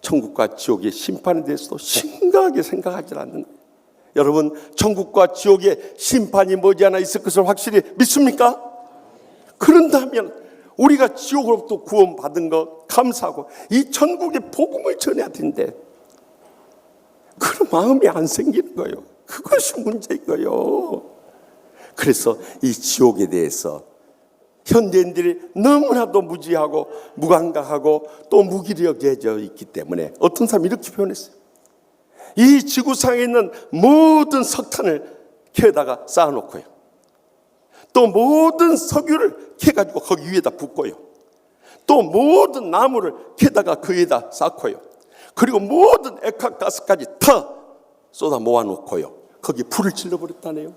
천국과 지옥의 심판에 대해서도 심각하게 생각하지 않는 거예요. 여러분, 천국과 지옥의 심판이 머지않아 있을 것을 확실히 믿습니까? 그런다면 우리가 지옥으로부터 구원받은 것 감사하고 이 천국의 복음을 전해야 되는데 그런 마음이 안 생기는 거예요. 그것이 문제인 거예요. 그래서 이 지옥에 대해서 현대인들이 너무나도 무지하고 무감각하고 또 무기력해져 있기 때문에 어떤 사람이 이렇게 표현했어요. 이 지구상에 있는 모든 석탄을 캐다가 쌓아놓고요, 또 모든 석유를 캐가지고 거기 위에다 붓고요, 또 모든 나무를 캐다가 그 위에다 쌓고요, 그리고 모든 액화가스까지 다 쏟아 모아놓고요, 거기 불을 질러버렸다네요.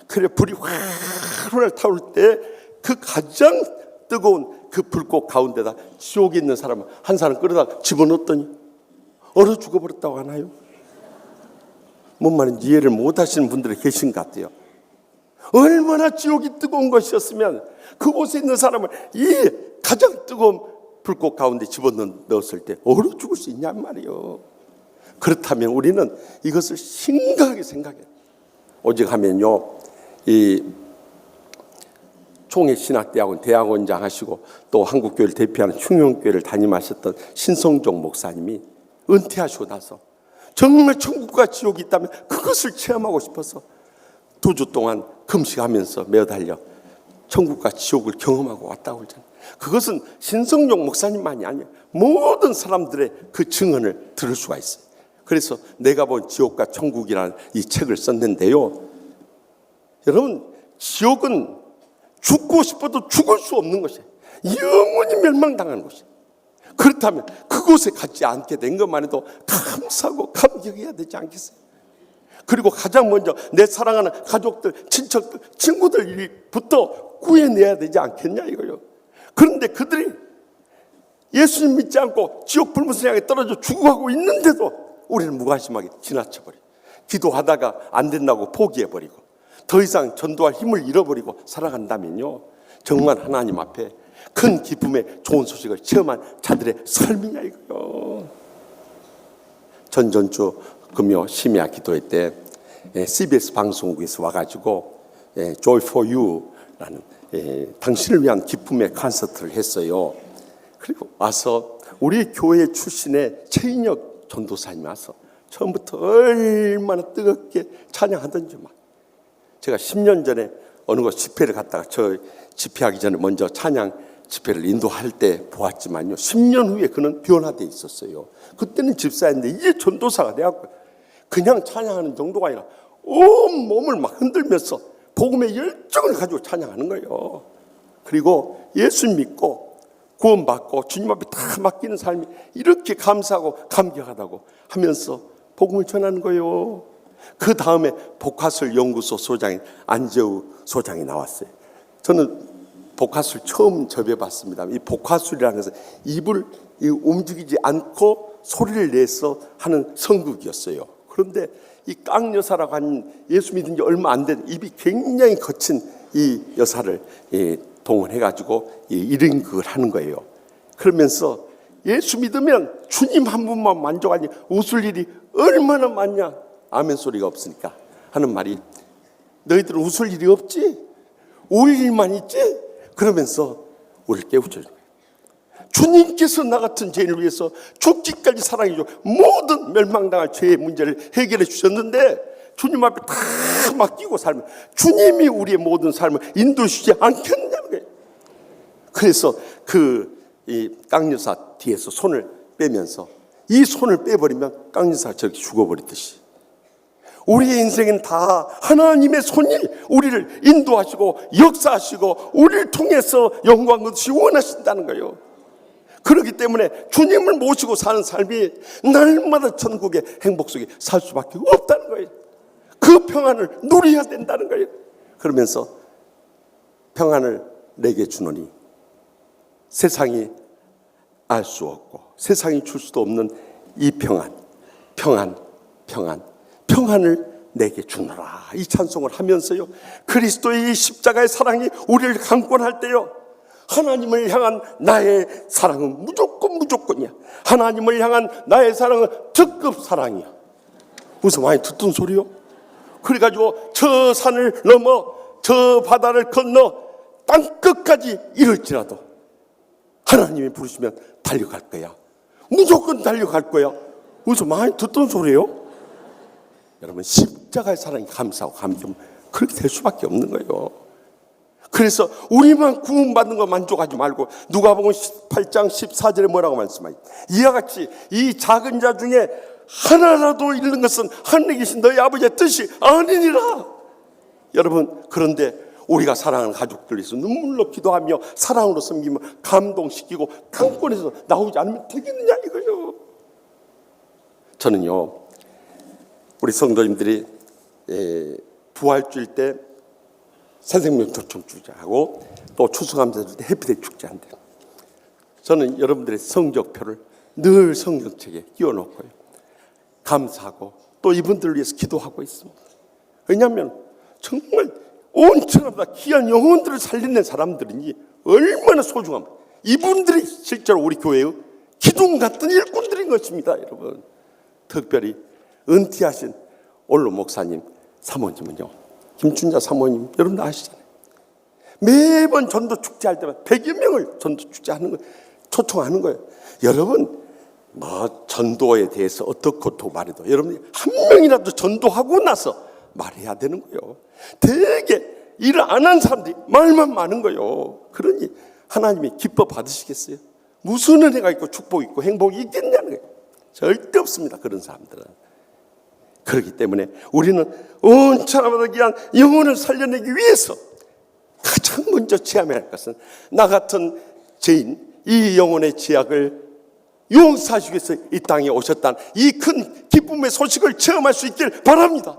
그래 불이 활활 타올 때 그 가장 뜨거운 그 불꽃 가운데다 지옥에 있는 사람을 한 사람 끌어다 집어넣었더니 얼어 죽어버렸다고 하나요? 뭔 말인지 이해를 못하시는 분들이 계신 것 같아요. 얼마나 지옥이 뜨거운 것이었으면 그곳에 있는 사람을 이 가장 뜨거운 불꽃 가운데 집어넣었을 때 얼어 죽을 수 있냔 말이에요. 그렇다면 우리는 이것을 심각하게 생각해요. 오직 하면요, 이 총회신학대학원 대학원장 하시고 또 한국교회를 대표하는 충영교회를 담임하셨던 신성종 목사님이 은퇴하시고 나서 정말 천국과 지옥이 있다면 그것을 체험하고 싶어서 2주 동안 금식하면서 매달려 천국과 지옥을 경험하고 왔다고 그러잖아요. 그것은 신성종 목사님만이 아니에요. 모든 사람들의 그 증언을 들을 수가 있어요. 그래서 내가 본 지옥과 천국이라는 이 책을 썼는데요, 여러분, 지옥은 죽고 싶어도 죽을 수 없는 것이에요. 영원히 멸망당하는 것이에요. 그렇다면 그곳에 가지 않게 된 것만 해도 감사하고 감격해야 되지 않겠어요? 그리고 가장 먼저 내 사랑하는 가족들, 친척들, 친구들부터 구해내야 되지 않겠냐 이거요. 그런데 그들이 예수님 믿지 않고 지옥 불못을 향해 떨어져 죽어가고 있는데도 우리는 무관심하게 지나쳐버려요. 기도하다가 안 된다고 포기해버리고 더 이상 전도할 힘을 잃어버리고 살아간다면요, 정말 하나님 앞에 큰 기쁨의 좋은 소식을 체험한 자들의 삶이냐 이거요. 전전주 금요 심야 기도회 때 CBS 방송국에서 와가지고 Joy for You라는 당신을 위한 기쁨의 콘서트를 했어요. 그리고 와서 우리 교회 출신의 최인혁 전도사님이 와서 처음부터 얼마나 뜨겁게 찬양하던지 막. 제가 10년 전에 어느 곳 집회를 갔다가 저 집회하기 전에 먼저 찬양 집회를 인도할 때 보았지만요, 10년 후에 그는 변화되어 있었어요. 그때는 집사였는데 이제 전도사가 돼갖고 그냥 찬양하는 정도가 아니라 온 몸을 막 흔들면서 복음의 열정을 가지고 찬양하는 거예요. 그리고 예수 믿고 구원받고 주님 앞에 다 맡기는 삶이 이렇게 감사하고 감격하다고 하면서 복음을 전하는 거예요. 그 다음에 복화술 연구소 소장인 안재우 소장이 나왔어요. 저는 복화술 처음 접해봤습니다. 이 복화술이라는 것은 입을 움직이지 않고 소리를 내서 하는 성극이었어요. 그런데 이 깡 여사라고 하는 예수 믿은 지 얼마 안 된 입이 굉장히 거친 이 여사를 동원해가지고 이런 걸 하는 거예요. 그러면서 예수 믿으면 주님 한 분만 만족하니 웃을 일이 얼마나 많냐. 아멘 소리가 없으니까 하는 말이, 너희들은 웃을 일이 없지? 울 일만 있지? 그러면서 우리를 깨우쳐주는 거예요. 주님께서 나 같은 죄인을 위해서 죽기까지 사랑해 줘 모든 멸망당할 죄의 문제를 해결해 주셨는데 주님 앞에 다 맡기고 살면 주님이 우리의 모든 삶을 인도해 주지 않겠냐는 거예요. 그래서 이 깡여사 뒤에서 손을 빼면서 이 손을 빼버리면 깡여사가 저렇게 죽어버리듯이 우리의 인생은 다 하나님의 손이 우리를 인도하시고 역사하시고 우리를 통해서 영광 얻으시 원하신다는 거예요. 그렇기 때문에 주님을 모시고 사는 삶이 날마다 천국의 행복 속에 살 수밖에 없다는 거예요. 그 평안을 누려야 된다는 거예요. 그러면서 평안을 내게 주노니 세상이 알 수 없고 세상이 줄 수도 없는 이 평안을 내게 주노라. 이 찬송을 하면서요, 그리스도의 이 십자가의 사랑이 우리를 강권할 때요, 하나님을 향한 나의 사랑은 무조건이야. 하나님을 향한 나의 사랑은 특급 사랑이야. 무슨 많이 듣던 소리요? 그래가지고 저 산을 넘어 저 바다를 건너 땅끝까지 이럴지라도 하나님이 부르시면 달려갈 거야. 무조건 달려갈 거야. 무슨 많이 듣던 소리요? 여러분, 십자가의 사랑이 감사하고 감격, 그렇게 될 수밖에 없는 거예요. 그래서 우리만 구원받는 거 만족하지 말고 누가복음 18장 14절에 뭐라고 말씀하죠? 이와 같이 이 작은 자 중에 하나라도 잃는 것은 하늘에 계신 너희 아버지의 뜻이 아니니라. 여러분, 그런데 우리가 사랑하는 가족들 위해서 눈물로 기도하며 사랑으로 섬기며 감동시키고 강권에서 나오지 않으면 되겠느냐 이거요. 저는요, 우리 성도님들이 부활주일 때 새생명 초청 축제하고 또 추수감사절 때 해피데이 축제한대요. 저는 여러분들의 성적표를 늘 성경책에 끼워놓고요, 감사하고 또 이분들을 위해서 기도하고 있습니다. 왜냐하면 정말 온 천하보다 귀한 영혼들을 살려낸 사람들이니 얼마나 소중합니다. 이분들이 실제로 우리 교회의 기둥 같은 일꾼들인 것입니다. 여러분, 특별히 은퇴하신 올로 목사님 사모님은요, 김춘자 사모님 여러분 아시잖아요. 매번 전도 축제할 때마다 100여 명을 전도 축제하는 거예요. 초청하는 거예요. 여러분, 뭐 전도에 대해서 어떻고 말해도 여러분이 한 명이라도 전도하고 나서 말해야 되는 거예요. 되게 일을 안 한 사람들이 말만 많은 거예요. 그러니 하나님이 기뻐 받으시겠어요? 무슨 은혜가 있고 축복이 있고 행복이 있겠냐는 거예요. 절대 없습니다, 그런 사람들은. 그렇기 때문에 우리는 온 천하보다 귀한 영혼을 살려내기 위해서 가장 먼저 체험해야 할 것은 나 같은 죄인, 이 영혼의 죄악을 용서하시기 위해서 이 땅에 오셨다는 이 큰 기쁨의 소식을 체험할 수 있길 바랍니다.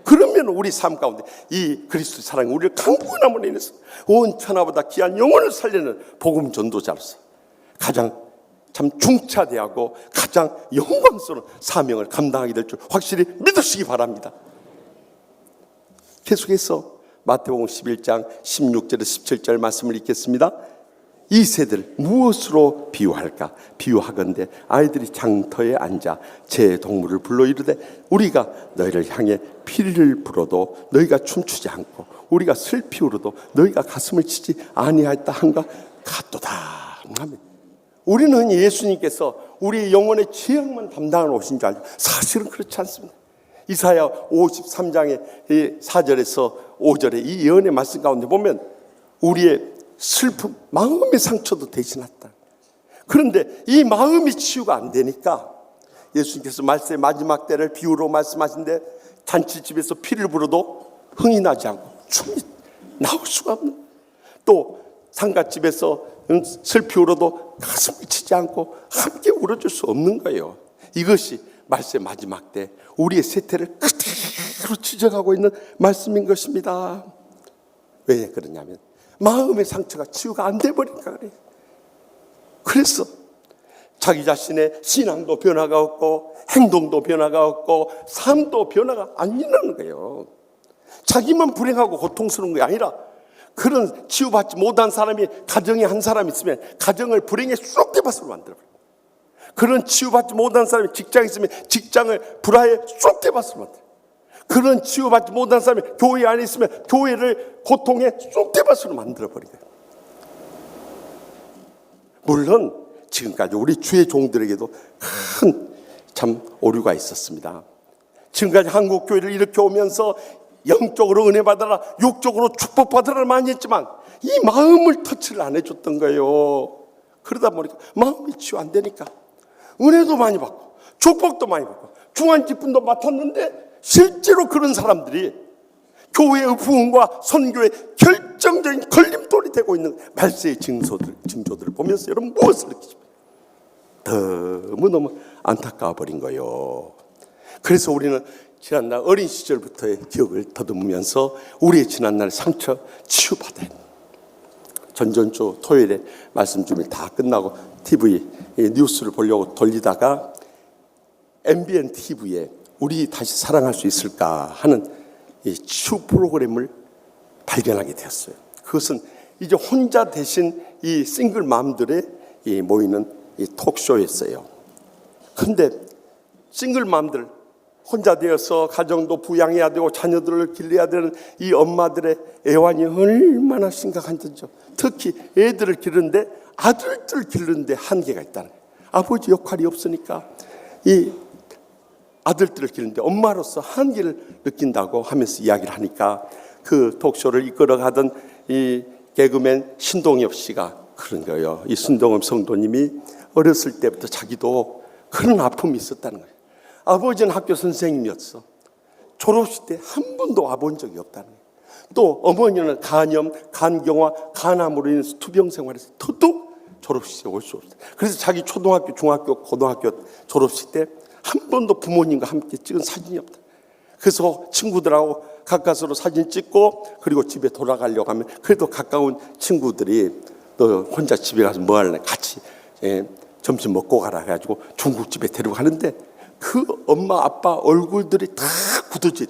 그러면 우리 삶 가운데 이 그리스도의 사랑이 우리를 강구함으로 인해서 온 천하보다 귀한 영혼을 살리는 복음 전도자로서 가장 참 중차대하고 가장 영광스러운 사명을 감당하게 될 줄 확실히 믿으시기 바랍니다. 계속해서 마태복음 11장 16절에서 17절 말씀을 읽겠습니다. 이 새들 무엇으로 비유할까? 비유하건대 아이들이 장터에 앉아 제 동물을 불러 이르되 우리가 너희를 향해 피리를 불어도 너희가 춤추지 않고 우리가 슬피 울어도 너희가 가슴을 치지 아니하였다 한가 같도다. 아멘. 우리는 예수님께서 우리 영혼의 죄악만 담당하러 오신 줄 알죠. 사실은 그렇지 않습니다. 이사야 53장의 4절에서 5절의 이 예언의 말씀 가운데 보면 우리의 슬픔, 마음의 상처도 대신했다. 그런데 이 마음이 치유가 안 되니까 예수님께서 말씀의 마지막 때를 비유로 말씀하신데 잔치집에서 피를 불어도 흥이 나지 않고 춤이 나올 수가 없는, 또 상갓집에서 슬피 울어도 가슴을 치지 않고 함께 울어줄 수 없는 거예요. 이것이 말씀의 마지막 때 우리의 세태를 그대로 지적하고 있는 말씀인 것입니다. 왜 그러냐면 마음의 상처가 치유가 안 돼버리니까 그래요. 그래서 자기 자신의 신앙도 변화가 없고 행동도 변화가 없고 삶도 변화가 안 일어나는 거예요. 자기만 불행하고 고통스러운 게 아니라 그런 치유받지 못한 사람이 가정에 한 사람 있으면 가정을 불행의 쏙대밭으로 만들어버려요. 그런 치유받지 못한 사람이 직장에 있으면 직장을 불화의 쏙대밭으로 만들어요. 그런 치유받지 못한 사람이 교회 안에 있으면 교회를 고통의 쏙대밭으로 만들어버려요. 물론 지금까지 우리 주의 종들에게도 큰 참 오류가 있었습니다. 지금까지 한국 교회를 이렇게 오면서 영적으로 은혜 받아라, 육적으로 축복 받아라 많이 했지만 이 마음을 터치를 안 해줬던 거예요. 그러다 보니까 마음이 치유 안 되니까 은혜도 많이 받고 축복도 많이 받고 중한 기쁨도 맡았는데 실제로 그런 사람들이 교회의 부흥과 선교의 결정적인 걸림돌이 되고 있는 말세의 징조들을 보면서 여러분 무엇을 느끼십니까? 너무너무 안타까워 버린 거예요. 그래서 우리는 지난날 어린 시절부터의 기억을 더듬으면서 우리의 지난날 상처 치유받아야 합니다. 전전주 토요일에 말씀 준비 다 끝나고 TV 뉴스를 보려고 돌리다가 MBN TV에 우리 다시 사랑할 수 있을까 하는 이 치유 프로그램을 발견하게 되었어요. 그것은 이제 혼자 대신 이 싱글 맘들의 이 모이는 이 톡쇼였어요. 근데 싱글 맘들 혼자 되어서 가정도 부양해야 되고 자녀들을 길러야 되는 이 엄마들의 애환이 얼마나 심각한지죠. 특히 애들을 기르는데 아들들 기르는데 한계가 있다는 거예요. 아버지 역할이 없으니까 이 아들들을 기르는데 엄마로서 한계를 느낀다고 하면서 이야기를 하니까 그 톡쇼를 이끌어가던 이 개그맨 신동엽 씨가 그런 거예요. 이 신동엽 성도님이 어렸을 때부터 자기도 그런 아픔이 있었다는 거예요. 아버지는 학교 선생님이었어. 졸업식 때 한 번도 와본 적이 없다는 거예요. 또 어머니는 간염, 간경화, 간암으로 인해서 투병 생활에서 더더욱 졸업식에 올 수 없어요. 그래서 자기 초등학교, 중학교, 고등학교 졸업식 때 한 번도 부모님과 함께 찍은 사진이 없다. 그래서 친구들하고 가까스로 사진 찍고 그리고 집에 돌아가려고 하면 그래도 가까운 친구들이 너 혼자 집에 가서 뭐 할래? 같이 점심 먹고 가라 해가지고 중국집에 데리고 가는데 그 엄마 아빠 얼굴들이 다 굳어진,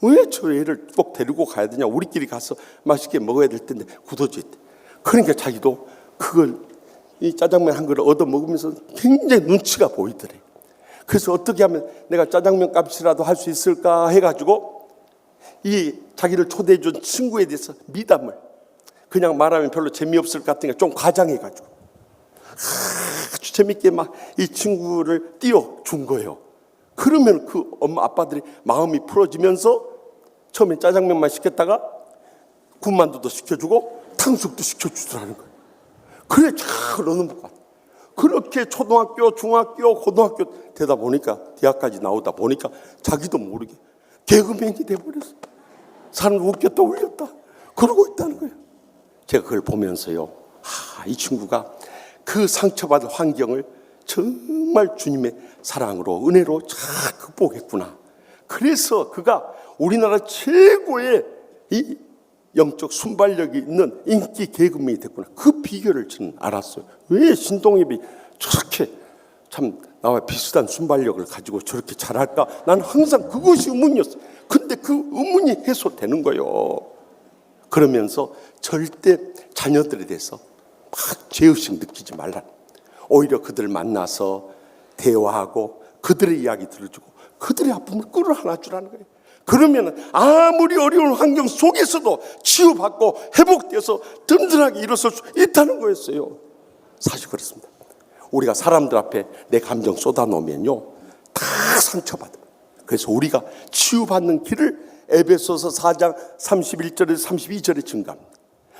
왜 저 애를 꼭 데리고 가야 되냐, 우리끼리 가서 맛있게 먹어야 될 텐데 굳어져 있대. 그러니까 자기도 그걸 이 짜장면 한 그릇 얻어 먹으면서 굉장히 눈치가 보이더래. 그래서 어떻게 하면 내가 짜장면 값이라도 할 수 있을까 해가지고 이 자기를 초대해 준 친구에 대해서 미담을 그냥 말하면 별로 재미없을 것 같으니까 좀 과장해가지고 아주 재밌게 막 이 친구를 띄워준 거예요. 그러면 그 엄마 아빠들이 마음이 풀어지면서 처음에 짜장면만 시켰다가 군만두도 시켜주고 탕수육도 시켜주더라는 거예요. 그래 잘 어느 것 같아요. 그렇게 초등학교, 중학교, 고등학교 되다 보니까 대학까지 나오다 보니까 자기도 모르게 개그맨이 돼버렸어. 사람을 웃겼다 울렸다 그러고 있다는 거예요. 제가 그걸 보면서요, 이 친구가 그 상처받은 환경을 정말 주님의 사랑으로 은혜로 잘 극복했구나. 그래서 그가 우리나라 최고의 이 영적 순발력이 있는 인기 개그맨이 됐구나. 그 비결을 저는 알았어요. 왜 신동엽이 저렇게 참 나와 비슷한 순발력을 가지고 저렇게 잘할까? 나는 항상 그것이 의문이었어요. 근데 그 의문이 해소되는 거예요. 그러면서 절대 자녀들에 대해서 막 죄의식 느끼지 말라. 오히려 그들을 만나서 대화하고 그들의 이야기 들어주고 그들의 아픔을 끌어안아 주라는 거예요. 그러면 아무리 어려운 환경 속에서도 치유받고 회복되어서 든든하게 일어설 수 있다는 거였어요. 사실 그렇습니다. 우리가 사람들 앞에 내 감정 쏟아놓으면요 다 상처받아요. 그래서 우리가 치유받는 길을 에베소서 4장 31절에서 32절에 증가합니다.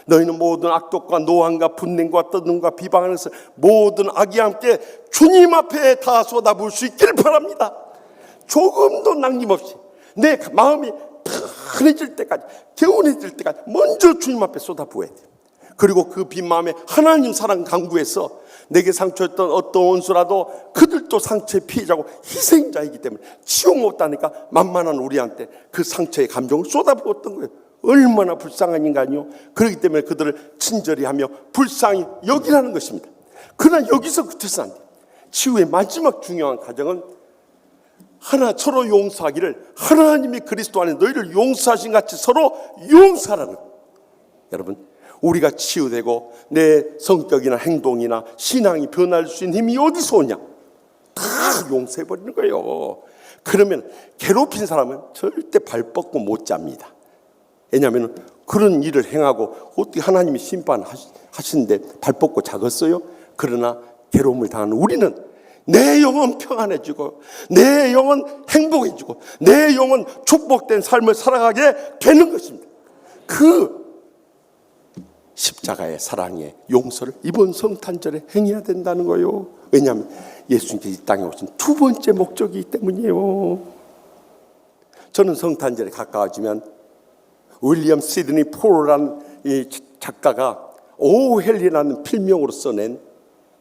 너희는 모든 악독과 노함과 분냉과 떠듬과 비방하면서 모든 악이 함께 주님 앞에 다 쏟아부을 수 있기를 바랍니다. 조금도 남김없이 내 마음이 편해질 때까지, 개운해질 때까지 먼저 주님 앞에 쏟아부어야 돼요. 그리고 그 빈 마음에 하나님 사랑 강구해서 내게 상처였던 어떤 원수라도 그들도 상처의 피해자고 희생자이기 때문에 치유 못하니까 만만한 우리한테 그 상처의 감정을 쏟아부었던 거예요. 얼마나 불쌍한 인간이요. 그렇기 때문에 그들을 친절히 하며 불쌍히 여기라는 것입니다. 그러나 여기서 그쳐서 안 돼요. 치유의 마지막 중요한 과정은 서로 용서하기를 하나님이 그리스도 안에 너희를 용서하신 같이 서로 용서하라는 거예요. 여러분, 우리가 치유되고 내 성격이나 행동이나 신앙이 변할 수 있는 힘이 어디서 오냐? 다 용서해버리는 거예요. 그러면 괴롭힌 사람은 절대 발 뻗고 못 잡니다. 왜냐하면 그런 일을 행하고 어떻게 하나님이 심판하시는데 발 뻗고 자겠어요? 그러나 괴로움을 당하는 우리는 내 영혼 평안해지고 내 영혼 행복해지고 내 영혼 축복된 삶을 살아가게 되는 것입니다. 그 십자가의 사랑의 용서를 이번 성탄절에 행해야 된다는 거예요. 왜냐하면 예수님께서 이 땅에 오신 두 번째 목적이기 때문이에요. 저는 성탄절에 가까워지면 윌리엄 시드니 폴이라는 이 작가가 오헬리라는 필명으로 써낸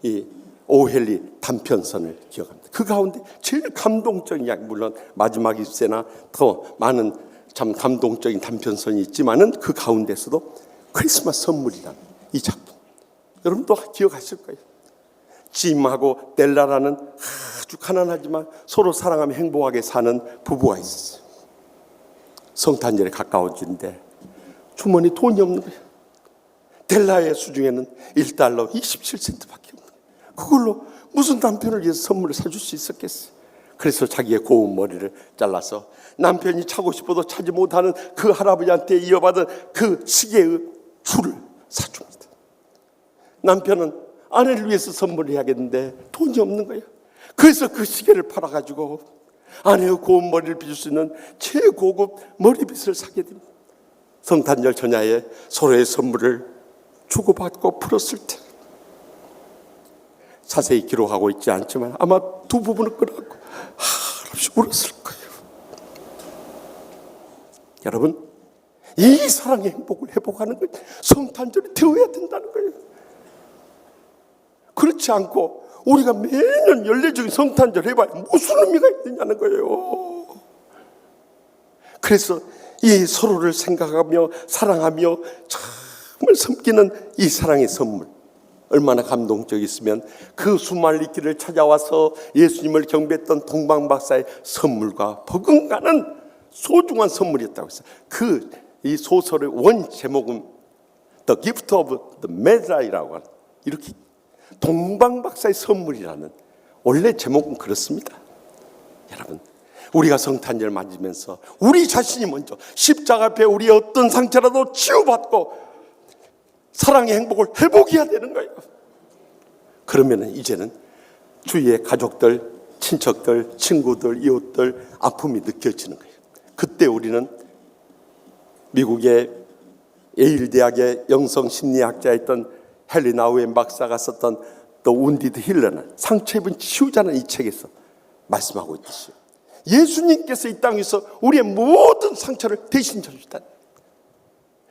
이 오헬리 단편선을 기억합니다. 그 가운데 제일 감동적인 이야기, 물론 마지막 입세나 더 많은 참 감동적인 단편선이 있지만은 그 가운데서도 크리스마스 선물이라는 이 작품, 여러분도 기억하실 거예요. 짐하고 델라라는 아주 가난하지만 서로 사랑하며 행복하게 사는 부부가 있었어요. 성탄절에 가까워지는데 주머니 돈이 없는 거예요. 델라의 수중에는 1달러 27센트밖에 없는 거예요. 그걸로 무슨 남편을 위해서 선물을 사줄 수 있었겠어요. 그래서 자기의 고운 머리를 잘라서 남편이 차고 싶어도 차지 못하는 그 할아버지한테 이어받은 그 시계의 줄을 사줍니다. 남편은 아내를 위해서 선물을 해야겠는데 돈이 없는 거예요. 그래서 그 시계를 팔아가지고 아내의 고운 머리를 빗을 수 있는 최고급 머리빗을 사게 됩니다. 성탄절 전야에 서로의 선물을 주고받고 풀었을 때, 자세히 기록하고 있지 않지만 아마 두 부부는 끌어안고 한없이 울었을 거예요. 여러분, 이 사랑의 행복을 회복하는 것, 성탄절이 되어야 된다는 거예요. 그렇지 않고 우리가 매년 연례적인 성탄절 해봐야 무슨 의미가 있느냐는 거예요. 그래서 이 서로를 생각하며 사랑하며 정말 섬기는 이 사랑의 선물, 얼마나 감동적이었으면 그 수말리 길을 찾아와서 예수님을 경배했던 동방박사의 선물과 버금가는 소중한 선물이었다고 했어요. 이 소설의 원 제목은 The Gift of the Magi라고 하는, 이렇게 동방박사의 선물이라는 원래 제목은 그렇습니다. 여러분, 우리가 성탄절 맞으면서 우리 자신이 먼저 십자가 앞에 우리의 어떤 상처라도 치유받고 사랑의 행복을 회복해야 되는 거예요. 그러면 이제는 주위의 가족들, 친척들, 친구들, 이웃들 아픔이 느껴지는 거예요. 그때 우리는 미국의 예일 대학의 영성 심리학자였던 헨리 나우엔 박사가 썼던 The Wounded Healer는, 상처 입은 치유자는 이 책에서 말씀하고 있듯이 예수님께서 이 땅에서 우리의 모든 상처를 대신 져주셨다.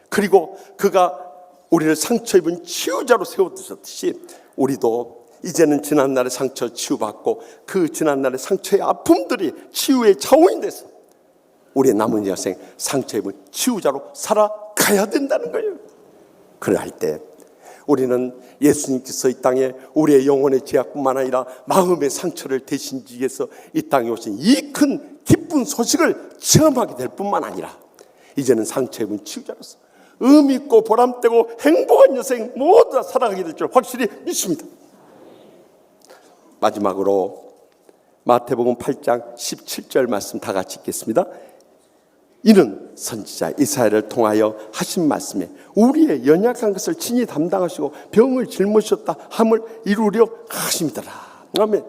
그리고 그가 우리를 상처 입은 치유자로 세워두셨듯이 우리도 이제는 지난날의 상처 치유받고 그 지난날의 상처의 아픔들이 치유의 자원이 돼서 우리의 남은 여생 상처 입은 치유자로 살아가야 된다는 거예요. 그럴 때 우리는 예수님께서 이 땅에 우리의 영혼의 죄악뿐만 아니라 마음의 상처를 대신 지기 위해서 이 땅에 오신 이 큰 기쁜 소식을 체험하게 될 뿐만 아니라 이제는 상처 입은 치유자로서 의미 있고 보람되고 행복한 여생 모두 다 살아가게 될 줄 확실히 믿습니다. 마지막으로 마태복음 8장 17절 말씀 다 같이 읽겠습니다. 이는 선지자 이사야를 통하여 하신 말씀에 우리의 연약한 것을 친히 담당하시고 병을 짊으셨다 함을 이루려 하심이더라. 아멘.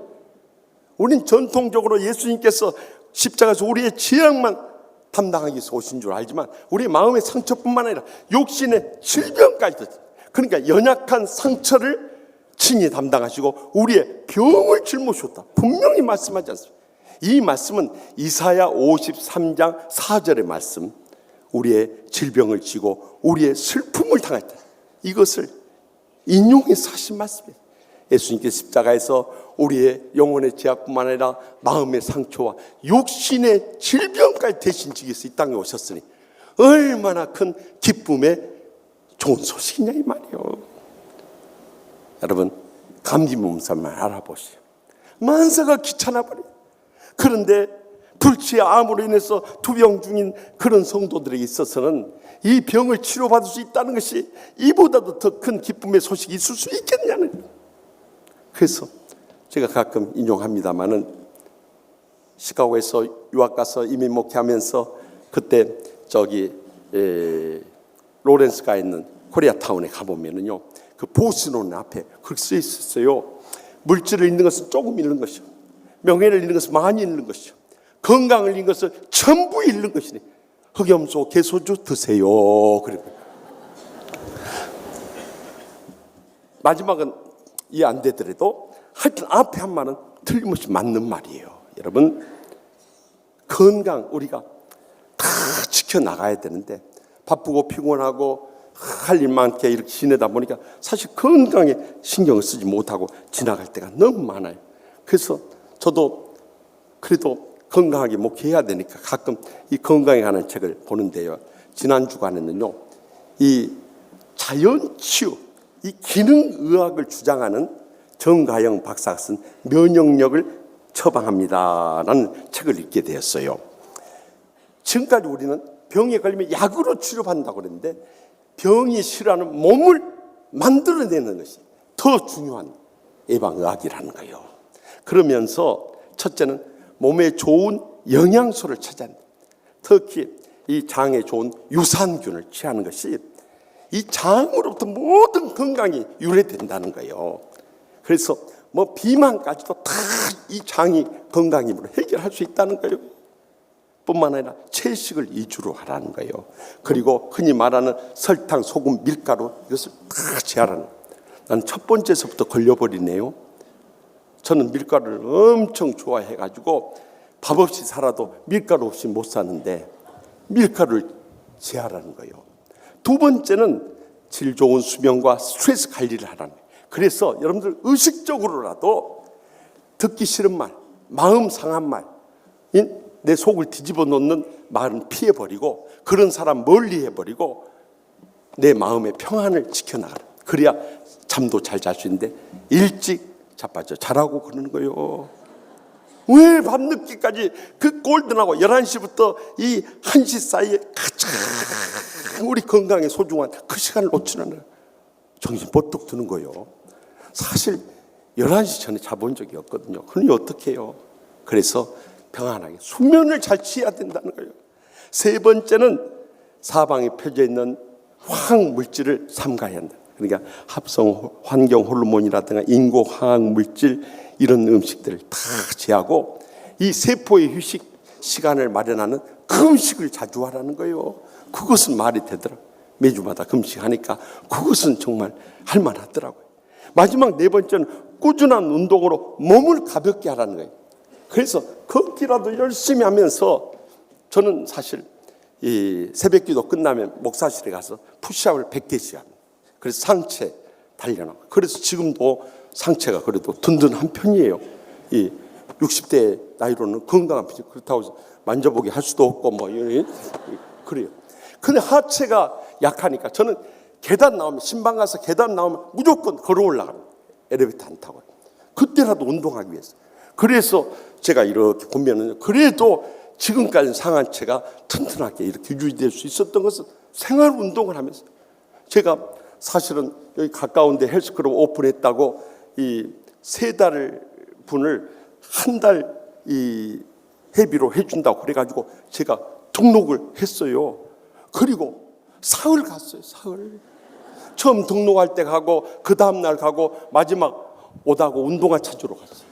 우린 전통적으로 예수님께서 십자가에서 우리의 죄악만 담당하기 위해서 오신 줄 알지만 우리 마음의 상처뿐만 아니라 육신의 질병까지도, 그러니까 연약한 상처를 친히 담당하시고 우리의 병을 짊으셨다 분명히 말씀하지 않습니까? 이 말씀은 이사야 53장 4절의 말씀, 우리의 질병을 지고 우리의 슬픔을 당했다, 이것을 인용해서 하신 말씀이에요. 예수님께서 십자가에서 우리의 영혼의 죄악뿐만 아니라 마음의 상처와 육신의 질병까지 대신 지기 위해서 이 땅에 오셨으니 얼마나 큰 기쁨의 좋은 소식이냐 이 말이에요. 여러분, 감기 몸살만 알아보시오. 만사가 귀찮아 버려요. 그런데 불치의 암으로 인해서 투병 중인 그런 성도들에게 있어서는 이 병을 치료받을 수 있다는 것이 이보다도 더 큰 기쁨의 소식이 있을 수 있겠냐는 거예요. 그래서 제가 가끔 인용합니다마는 시카고에서 유학 가서 이민 목회하면서 그때 로렌스가 있는 코리아타운에 가보면은요, 그 보스론 앞에 그렇게 써 있었어요. 물질을 잃는 것은 조금 잃는 것이요, 명예를 잃는 것은 많이 잃는 것이요, 건강을 잃는 것은 전부 잃는 것이니 흑염소 개소주 드세요. 그리고 마지막은 이해 안 되더라도 하여튼 앞에 한 말은 틀림없이 맞는 말이에요. 여러분, 건강 우리가 다 지켜나가야 되는데 바쁘고 피곤하고 할 일 많게 이렇게 지내다 보니까 사실 건강에 신경을 쓰지 못하고 지나갈 때가 너무 많아요. 그래서 저도 그래도 건강하게 목회해야 되니까 가끔 이 건강에 관한 책을 보는데요, 지난 주간에는요, 이 자연치유, 이 기능의학을 주장하는 정가영 박사가 쓴 면역력을 처방합니다라는 책을 읽게 되었어요. 지금까지 우리는 병에 걸리면 약으로 치료받는다고 그랬는데 병이 싫어하는 몸을 만들어내는 것이 더 중요한 예방의학이라는 거예요. 그러면서 첫째는 몸에 좋은 영양소를 찾아야 한다. 특히 이 장에 좋은 유산균을 취하는 것이 이 장으로부터 모든 건강이 유래된다는 거예요. 그래서 뭐 비만까지도 다 이 장이 건강임으로 해결할 수 있다는 거예요. 뿐만 아니라 채식을 위주로 하라는 거예요. 그리고 흔히 말하는 설탕, 소금, 밀가루 이것을 다 제하라는 거예요. 난 첫 번째서부터 걸려버리네요. 저는 밀가루를 엄청 좋아해가지고 밥 없이 살아도 밀가루 없이 못 사는데 밀가루를 제하라는 거예요. 두 번째는 질 좋은 수면과 스트레스 관리를 하라는 거예요. 그래서 여러분들 의식적으로라도 듣기 싫은 말, 마음 상한 말, 내 속을 뒤집어 놓는 말은 피해버리고 그런 사람 멀리 해버리고 내 마음의 평안을 지켜나가라. 그래야 잠도 잘 잘 수 있는데 일찍 자빠져 자라고 그러는 거예요. 왜 밤늦게까지 그 골든하고 11시부터 이 1시 사이에 가장 우리 건강에 소중한 그 시간을 놓치는 거예요. 정신 번뜩 드는 거예요. 사실 11시 전에 자본 적이 없거든요. 그러니 어떻게 해요? 그래서 평안하게 수면을 잘 취해야 된다는 거예요. 세 번째는 사방에 펴져 있는 화학 물질을 삼가야 한다. 그러니까 합성 환경 호르몬이라든가 인공 화학 물질 이런 음식들을 다 제하고 이 세포의 휴식 시간을 마련하는 금식을 자주 하라는 거예요. 그것은 말이 되더라. 매주마다 금식하니까 그것은 정말 할만하더라고요. 마지막 네 번째는 꾸준한 운동으로 몸을 가볍게 하라는 거예요. 그래서 걷기라도 열심히 하면서 저는 사실 이 새벽기도 끝나면 목사실에 가서 푸시업을 100개씩 합니다. 그래서 상체 단련하고, 그래서 지금도 상체가 그래도 든든한 편이에요. 이 60대 나이로는 건강한 편이죠. 그렇다고 해서 만져보게 할 수도 없고 뭐 그래요. 근데 하체가 약하니까 저는 계단 나오면, 신방 가서 계단 나오면 무조건 걸어 올라갑니다. 엘리베이터 안 타고. 그때라도 운동하기 위해서. 그래서 제가 이렇게 보면은 그래도 지금까지 상하체가 튼튼하게 이렇게 유지될 수 있었던 것은 생활 운동을 하면서 제가 사실은 여기 가까운데 헬스클럽 오픈했다고 이 3달 분을 한 달 이 회비로 해준다고 그래가지고 제가 등록을 했어요. 그리고 사흘 갔어요. 사흘. 처음 등록할 때 가고 그 다음날 가고 마지막 오다고 운동화 찾으러 갔어요.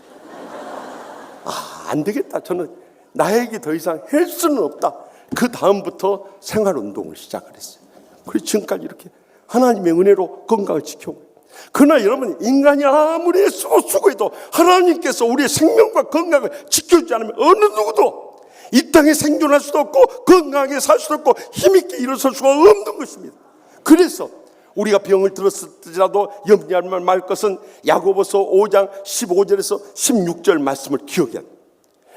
안 되겠다. 저는 나에게 더 이상 헬스는 없다. 그 다음부터 생활 운동을 시작을 했어요. 그래서 지금까지 이렇게 하나님의 은혜로 건강을 지켜오고. 그러나 여러분, 인간이 아무리 애쓰고 수고해도 하나님께서 우리의 생명과 건강을 지켜주지 않으면 어느 누구도 이 땅에 생존할 수도 없고 건강하게 살 수도 없고 힘있게 일어설 수가 없는 것입니다. 그래서 우리가 병을 들었을지라도 염려할 말 것은 야고보서 5장 15절에서 16절 말씀을 기억해야 합니다.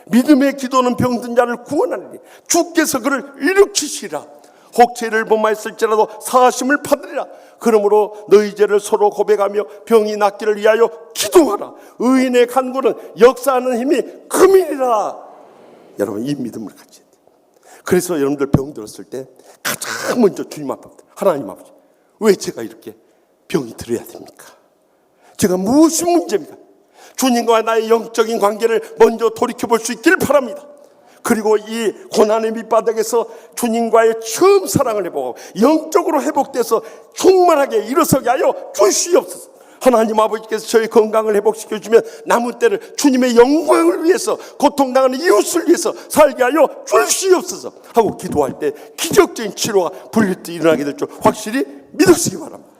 믿음의 기도는 병든 자를 구원하리니 주께서 그를 일으키시리라. 혹 죄를 범하였을지라도 사하심을 받으리라. 그러므로 너희 죄를 서로 고백하며 병이 낫기를 위하여 기도하라. 의인의 간구는 역사하는 힘이 금이리라. 여러분, 이 믿음을 가져야 돼요. 그래서 여러분들 병 들었을 때 가장 먼저 주님 앞에 하나님 아버지, 왜 제가 이렇게 병이 들어야 됩니까? 제가 무엇이 문제입니까? 주님과 나의 영적인 관계를 먼저 돌이켜볼 수 있길 바랍니다. 그리고 이 고난의 밑바닥에서 주님과의 처음 사랑을 해보고 영적으로 회복돼서 충만하게 일어서게 하여 주시옵소서. 하나님 아버지께서 저희 건강을 회복시켜주면 남은 때를 주님의 영광을 위해서, 고통당하는 이웃을 위해서 살게 하여 주시옵소서 하고 기도할 때 기적적인 치료가 불릴 때 일어나게 될 줄 확실히 믿으시기 바랍니다.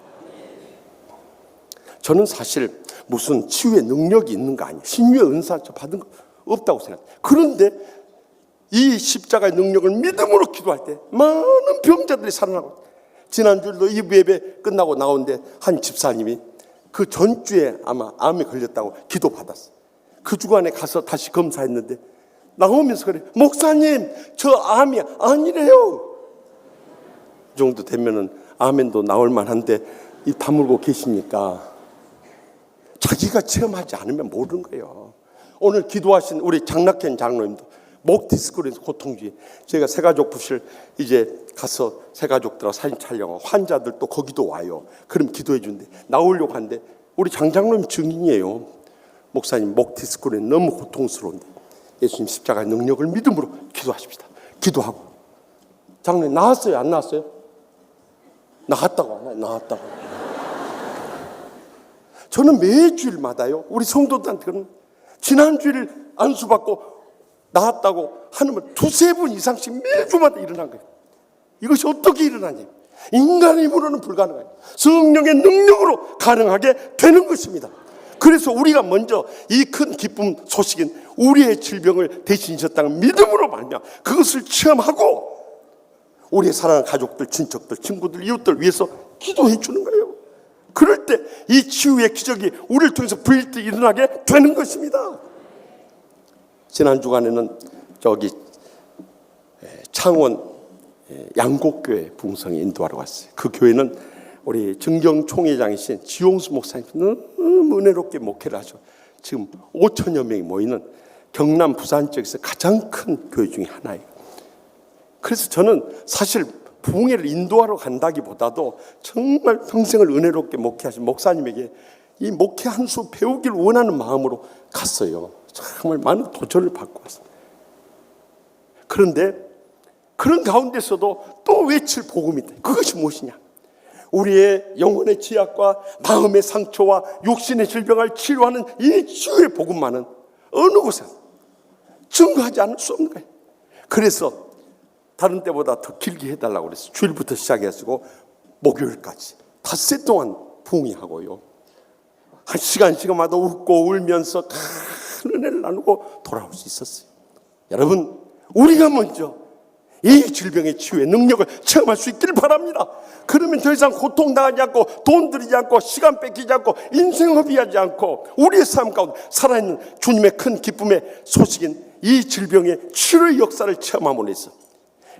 저는 사실 무슨 치유의 능력이 있는 거 아니에요. 신유의 은사 받은 거 없다고 생각해요. 그런데 이 십자가의 능력을 믿음으로 기도할 때 많은 병자들이 살아나고, 지난주에도 이 예배 끝나고 나오는데 한 집사님이 그 전주에 아마 암에 걸렸다고 기도받았어요. 그 주간에 가서 다시 검사했는데 나오면서 그래, 목사님 저 암이 아니래요. 이 정도 되면은 아멘도 나올 만한데 이 다물고 계십니까? 자기가 체험하지 않으면 모르는 거예요. 오늘 기도하신 우리 장낙현 장로님도 목 디스크로 인해서 고통 중에, 제가 새가족 부실 이제 가서 새가족들하고 사진 촬영하고 환자들 또 거기도 와요. 그럼 기도해 주는데 나오려고 하는데 우리 장장로님 증인이에요. 목사님 목 디스크로 인해서 너무 고통스러운데 예수님 십자가의 능력을 믿음으로 기도하십시다. 기도하고 장로님 나았어요? 안 나았어요? 나았다고. 나았다고. 저는 매주일마다요 우리 성도들한테 그러는, 지난주일 안수받고 나았다고 하면 2-3분 이상씩 매주마다 일어난 거예요. 이것이 어떻게 일어나냐? 인간의 힘으로는 불가능해요. 성령의 능력으로 가능하게 되는 것입니다. 그래서 우리가 먼저 이 큰 기쁨 소식인 우리의 질병을 대신하셨다는 믿음으로 말미암아 그것을 체험하고 우리의 사랑하는 가족들, 친척들, 친구들, 이웃들 위해서 기도해 주는 거예요. 그럴 때 이 치유의 기적이 우리를 통해서 불릴 때 일어나게 되는 것입니다. 지난 주간에는 저기 창원 양곡교회 부흥성에 인도하러 갔어요. 그 교회는 우리 증경 총회장이신 지용수 목사님 너무 은혜롭게 목회를 하죠. 지금 5천여 명이 모이는 경남 부산 지역에서 가장 큰 교회 중에 하나예요. 그래서 저는 사실 부흥회를 인도하러 간다기보다도 정말 평생을 은혜롭게 목회하신 목사님에게 이 목회 한 수 배우길 원하는 마음으로 갔어요. 정말 많은 도전을 받고 왔습니다. 그런데 그런 가운데서도 또 외칠 복음이 있다. 그것이 무엇이냐? 우리의 영혼의 지약과 마음의 상처와 육신의 질병을 치료하는 이 치유의 복음만은 어느 곳에 증거하지 않을 수 없는 거예요. 그래서 다른 때보다 더 길게 해달라고 그랬어요. 주일부터 시작해가지고 목요일까지 닷새 동안 부흥회하고요. 한 시간마다 웃고 울면서 큰 은혜를 나누고 돌아올 수 있었어요. 여러분, 우리가 먼저 이 질병의 치유의 능력을 체험할 수 있기를 바랍니다. 그러면 더 이상 고통당하지 않고 돈 들이지 않고 시간 뺏기지 않고 인생 허비하지 않고 우리의 삶 가운데 살아있는 주님의 큰 기쁨의 소식인 이 질병의 치료의 역사를 체험함으로 해서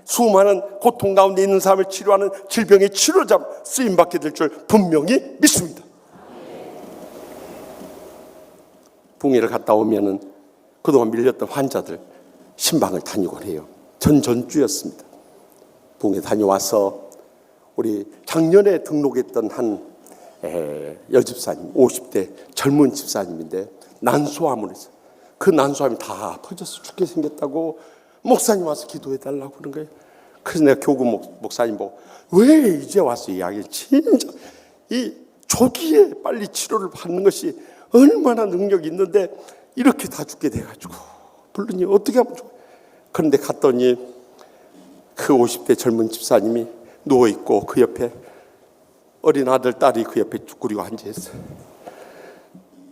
수많은 고통 가운데 있는 사람을 치료하는 질병의 치료자로 쓰임받게 될 줄 분명히 믿습니다. 부흥회를 갔다 오면은 그동안 밀렸던 환자들 신방을 다니고 해요. 전주였습니다. 부흥회 다녀와서 우리 작년에 등록했던 한 여집사님, 50대 젊은 집사님인데 난소암을 했어요. 그 난소암이 다 퍼져서 죽게 생겼다고 목사님 와서 기도해달라고 그런 거예요. 그래서 내가 교구 목사님 보고 왜 이제 와서 이야기를 진짜 이 조기에 빨리 치료를 받는 것이 얼마나 능력이 있는데 이렇게 다 죽게 돼가지고 불르니 어떻게 하면 좋아. 그런데 갔더니 그 50대 젊은 집사님이 누워있고 그 옆에 어린 아들, 딸이 그 옆에 쭈그리고 앉아있어요.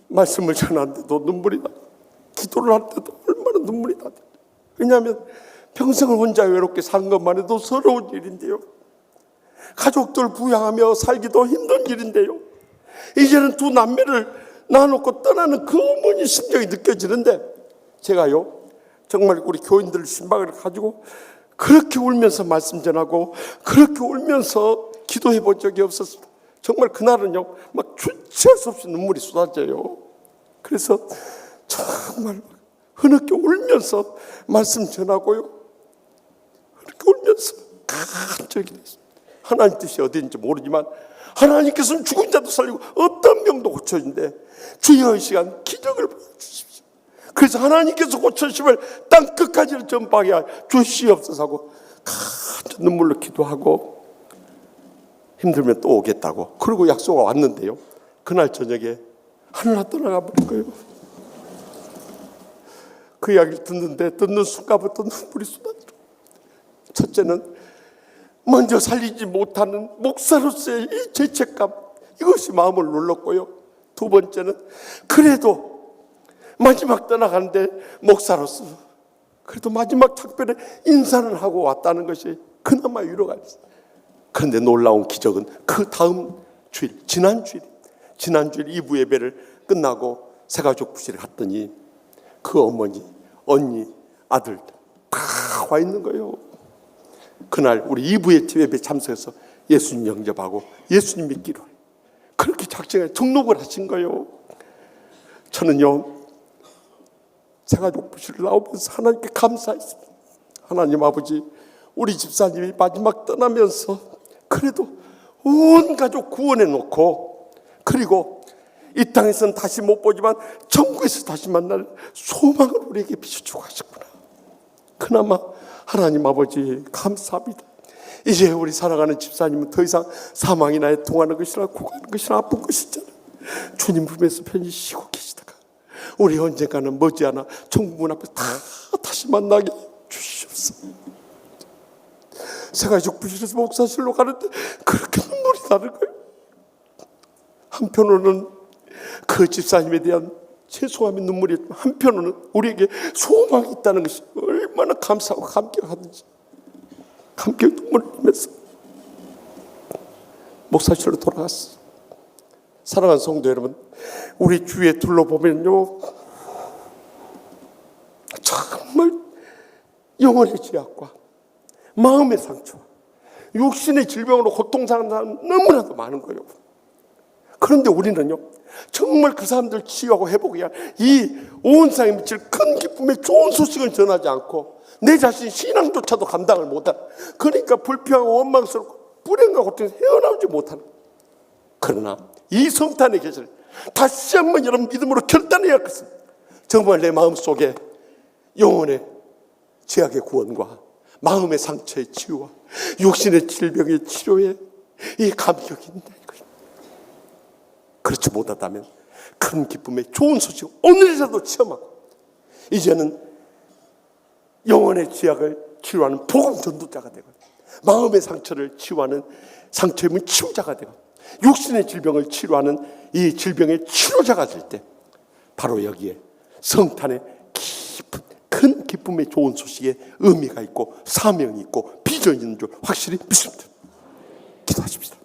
말씀을 전하는데도 눈물이 나. 기도를 할 때도 얼마나 눈물이 나요. 왜냐하면 평생을 혼자 외롭게 산 것만 해도 서러운 일인데요. 가족들 부양하며 살기도 힘든 일인데요. 이제는 두 남매를 나눠놓고 떠나는 그 어머니 심정이 느껴지는데 제가요 정말 우리 교인들 신방을 가지고 그렇게 울면서 말씀 전하고 그렇게 울면서 기도해 본 적이 없었어요. 정말 그날은요 막 주체할 수 없이 눈물이 쏟아져요. 그래서 정말 흐느껴 울면서 말씀 전하고요, 흐느껴 울면서 간절히 했어요. 하나님 뜻이 어디인지 모르지만 하나님께서는 죽은 자도 살리고 어떤 병도 고쳐준대. 주여 이 시간 기적을 보여주십시오. 그래서 하나님께서 고쳐주심을 땅 끝까지 전파하게 주시옵소서 하고 간절히 눈물로 기도하고 힘들면 또 오겠다고 그러고 약속이 왔는데요, 그날 저녁에 하늘나 떠나가 버린 거예요. 그 이야기를 듣는 순간부터 눈물이 쏟아져. 첫째는 먼저 살리지 못하는 목사로서의 이 죄책감, 이것이 마음을 눌렀고요. 두 번째는 그래도 마지막 떠나가는데 목사로서 그래도 마지막 작별에 인사를 하고 왔다는 것이 그나마 위로가 있어요. 그런데 놀라운 기적은 그 다음 주일, 지난주일 2부 예배를 끝나고 새가족 부실에 갔더니 그 어머니, 언니, 아들 다 와 있는 거예요. 그날 우리 2부의 예배에 참석해서 예수님 영접하고 예수님 믿기로 그렇게 작정해 등록을 하신 거예요. 저는요 새가족 부실을 나오면서 하나님께 감사했습니다. 하나님 아버지, 우리 집사님이 마지막 떠나면서 그래도 온 가족 구원해 놓고 그리고 이 땅에서는 다시 못 보지만 천국에서 다시 만날 소망을 우리에게 비춰주고 하셨구나. 그나마 하나님 아버지 감사합니다. 이제 우리 살아가는 집사님은 더 이상 사망이나 애통하는 것이나 고가는 것이나 아픈 것이잖아요. 주님 품에서 편히 쉬고 계시다가 우리 언젠가는 머지않아 천국문 앞에 다시 만나게 주시옵소서. 새가족 부실에서 목사실로 가는데 그렇게 눈물이 나는 거예요. 한편으로는 그 집사님에 대한 죄송함의 눈물이었지만 한편으로는 우리에게 소망이 있다는 것이 얼마나 감사하고 감격하든지 감격 눈물을 흘리면서 목사실로 돌아갔어요. 사랑하는 성도 여러분, 우리 주위에 둘러보면요 정말 영혼의 죄악과 마음의 상처, 육신의 질병으로 고통당하는 사람 너무나도 많은 거예요. 그런데 우리는요 정말 그 사람들 치유하고 회복해야 이 온 세상에 미칠 큰 기쁨의 좋은 소식을 전하지 않고 내 자신 신앙조차도 감당을 못한, 그러니까 불평하고 원망스럽고 불행과 고통에서 헤어나오지 못하는. 그러나 이 성탄의 계절 다시 한번 여러분 믿음으로 결단해야 하겠습니다. 정말 내 마음속에 영혼의 죄악의 구원과 마음의 상처의 치유와 육신의 질병의 치료에 이 감격이 있다 이거예요. 그렇지 못하다면 큰 기쁨의 좋은 소식 오늘이라도 체험하고 이제는 영혼의 죄악을 치유하는 복음 전도자가 되고 마음의 상처를 치유하는 상처 입은 치유자가 되고 육신의 질병을 치료하는 이 질병의 치료자가 될 때 바로 여기에 성탄의 깊은 큰 기쁨의 좋은 소식에 의미가 있고 사명이 있고 비전이 있는 줄 확실히 믿습니다. 기도하십시다.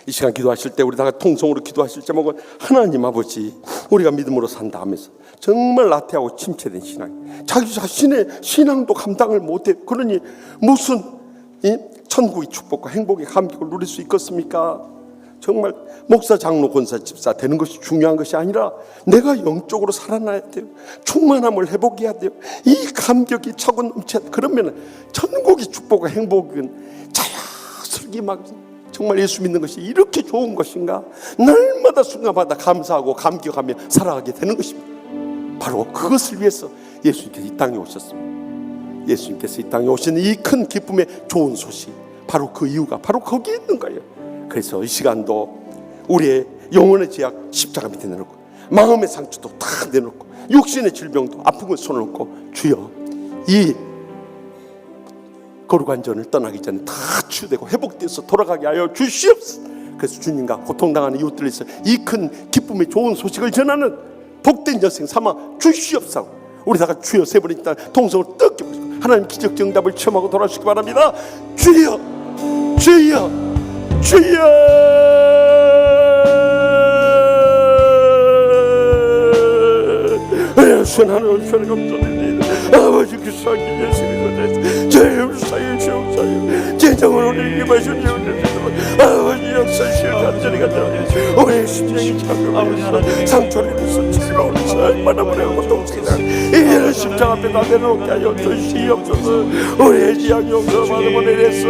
이 시간 기도하실 때 우리 다 통성으로 기도하실 제목은 하나님 아버지 우리가 믿음으로 산다 하면서 정말 나태하고 침체된 신앙, 자기 자신의 신앙도 감당을 못해. 그러니 무슨 이 천국의 축복과 행복의 감격을 누릴 수 있겠습니까? 정말 목사, 장로, 권사, 집사 되는 것이 중요한 것이 아니라 내가 영적으로 살아나야 돼요. 충만함을 회복해야 돼요. 이 감격이 차고 넘쳐야 돼요. 그러면 천국의 축복과 행복은 자연스럽게 이게 막 정말 예수 믿는 것이 이렇게 좋은 것인가? 날마다 순간마다 감사하고 감격하며 살아가게 되는 것입니다. 바로 그것을 위해서 예수님께서 이 땅에 오셨습니다. 예수님께서 이 땅에 오신 이 큰 기쁨의 좋은 소식, 바로 그 이유가 바로 거기에 있는 거예요. 그래서 이 시간도 우리의 영혼의 죄악 십자가 밑에 내놓고, 마음의 상처도 다 내놓고, 육신의 질병도 아픔을 손을 놓고, 주여 이 거룩한 전을 떠나기 전에 다 치유되고 회복돼서 돌아가게 하여 주시옵소서. 그래서 주님과 고통당하는 이웃들을 위해서 이 큰 기쁨의 좋은 소식을 전하는 복된 여생 삼아 주시옵소서. 우리 다가 주여 세 번 일단 동성을 뜨겁게 부르고 하나님 기적 정답을 체험하고 돌아오시기 바랍니다. 주여, 주여, 주여. 하나님 감사드립니다. 아버지 그 사기 예수님을 저의 사유 주옵사유 제정을 우리 임하시오 주옵소서. 아버지 역사시오 간절히 간절히 우리의 심령이 참여하면서 상처를 입어서 즐거운 얼마나 보내고 고통스럽다. 이제는 십자가 앞에 다 내놓게 하여 주시옵소서. 우리의 지향 용서받아 보내서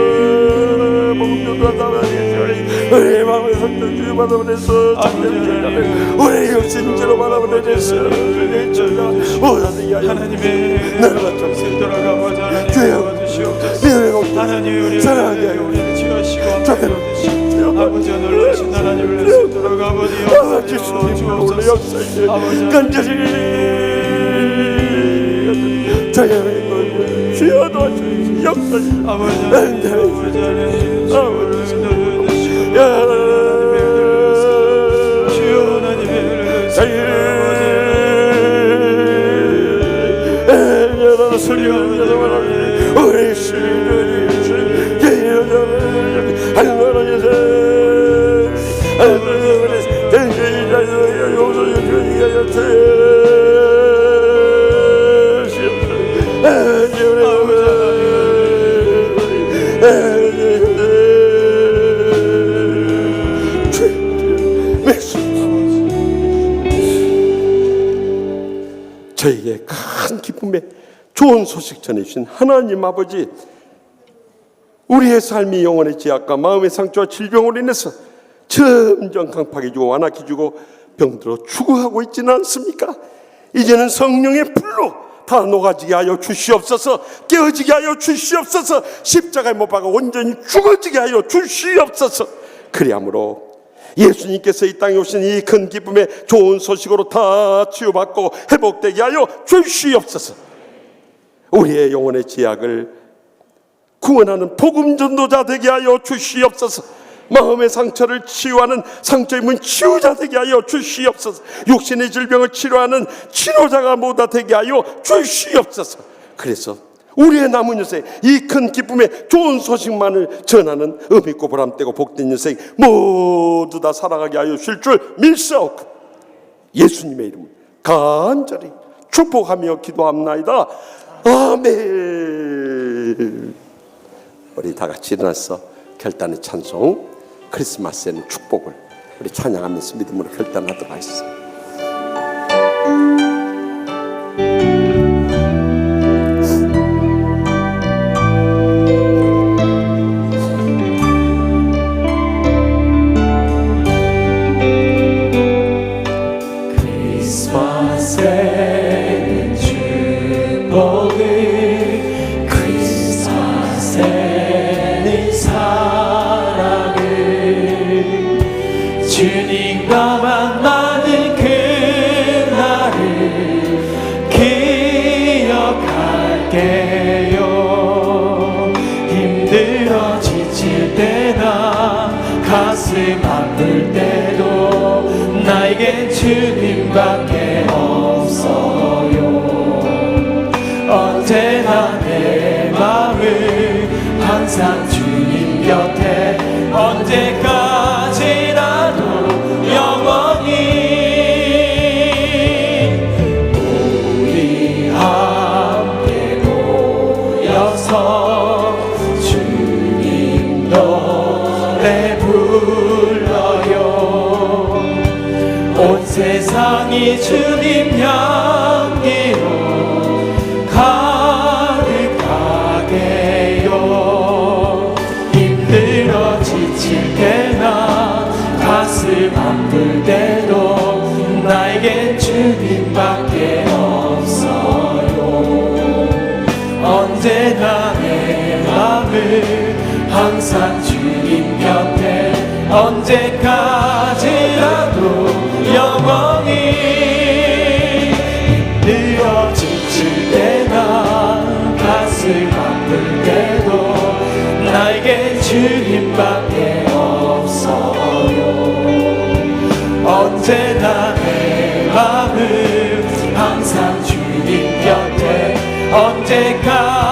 목표가 담아내서 우리의 마음의 상처 주여 받아 보내서 우리의 육신으로 받아 보내서 우리의 전가 하나님의 뜻을 돌아가고자 주여 주시옵소서. 하나님 우리를 사랑하게 우리를 지으시고 주시옵소서. 아버지 놀라신 하나님을 뜻을 돌아가보니 주시옵소서. 아버지 간절히 저의 주여 도와주시옵소서. 역사시 우리 시들이 저에게 큰 기쁨의 좋은 소식 전해주신 하나님 아버지, 우리의 삶이 영혼의 죄악과 마음의 상처와 질병으로 인해서 점점 강팍해지고 완악해지고 병들어 죽어가고 있지는 않습니까? 이제는 성령의 불로 다 녹아지게 하여 주시옵소서. 깨어지게 하여 주시옵소서. 십자가에 못 박아 온전히 죽어지게 하여 주시옵소서. 그리함으로 예수님께서 이 땅에 오신 이 큰 기쁨의 좋은 소식으로 다 치유받고 회복되게 하여 주시옵소서. 우리의 영혼의 죄악을 구원하는 복음 전도자 되게 하여 주시옵소서. 마음의 상처를 치유하는 상처 입은 치유자 되게 하여 주시옵소서. 육신의 질병을 치료하는 치료자가 모두 되게 하여 주시옵소서. 그래서 우리의 남은 인생 이 큰 기쁨의 좋은 소식만을 전하는 의미있고 보람되고 복된 인생 모두 다 살아가게 하여 주실 줄 믿사옵고 예수님의 이름을 간절히 축복하며 기도합나이다. 아멘. 우리 다 같이 일어나서 결단의 찬송, 크리스마스에는 축복을 우리 찬양하면서 믿음으로 결단하도록 하겠습니다. 크리스마스에는 축복을, 크리스마스에는 사랑을, 주님과 만나는 그날을 기억할게요. 힘들어 지칠 때나 가슴 아플 때도 나에겐 주님밖에 없어요. 언제나 내 마음을 항상 주님 곁에 언제까지나도 영원히 우리 함께 모여서 주님 노래 불러요. 온 세상이 주님 향기로 가득하게요. 힘들어 항상 주님 곁에 언제까지라도 영원히 힘들어 지칠 때나 가슴 아플 때도 나에게 주님밖에 없어요. 언제나 내 마음은 항상 주님 곁에 언제까지라도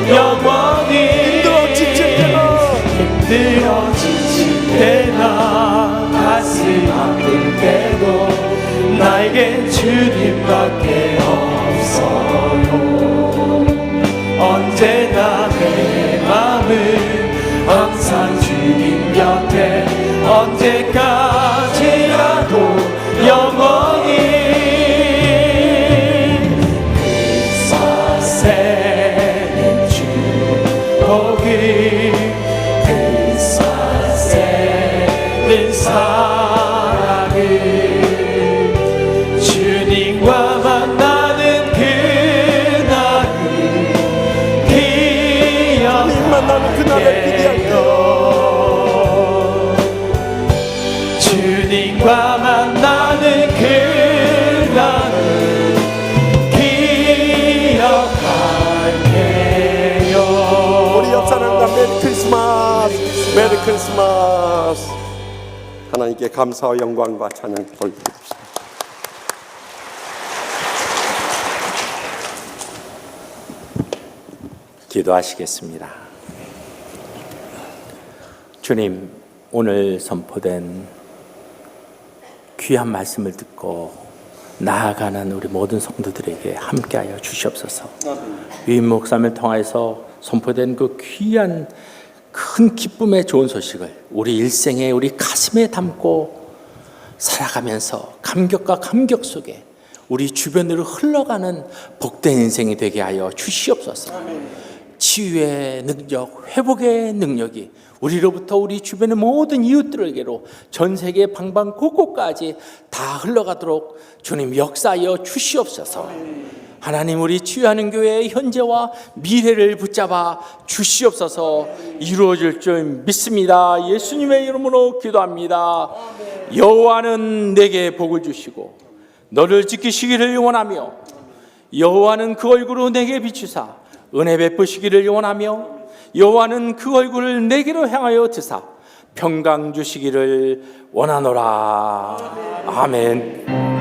영원히 힘들어 지칠 때나 가슴 아플 때도 나에게 주님밖에 없어요. 언제나 내 마음은 항상 주님 곁에 언제까지라도 영원히 크리스마스에는 축복이 크리스마스에는 사랑을 주님과 만나는 그날을 주님과 만나는 그날을 기억할게요. 우리 옆사람과 메리 크리스마스, 메리 크리스마스. 하나님께 감사와 영광과 찬양 돌립시다. 기도하시겠습니다. 주님, 오늘 선포된 귀한 말씀을 듣고 나아가는 우리 모든 성도들에게 함께하여 주시옵소서. 위임 목사님을 통해서 선포된 그 귀한 큰 기쁨의 좋은 소식을 우리 일생에 우리 가슴에 담고 살아가면서 감격과 감격 속에 우리 주변으로 흘러가는 복된 인생이 되게 하여 주시옵소서. 치유의 능력, 회복의 능력이 우리로부터 우리 주변의 모든 이웃들에게로 전 세계 방방곳곳까지 다 흘러가도록 주님 역사하여 주시옵소서. 하나님, 우리 치유하는 교회의 현재와 미래를 붙잡아 주시옵소서. 이루어질 줄 믿습니다. 예수님의 이름으로 기도합니다. 여호와는 내게 복을 주시고 너를 지키시기를 원하며 여호와는 그 얼굴로 내게 비추사 은혜 베푸시기를 원하며 여호와는 그 얼굴을 내게로 향하여 드사 평강 주시기를 원하노라. 아멘.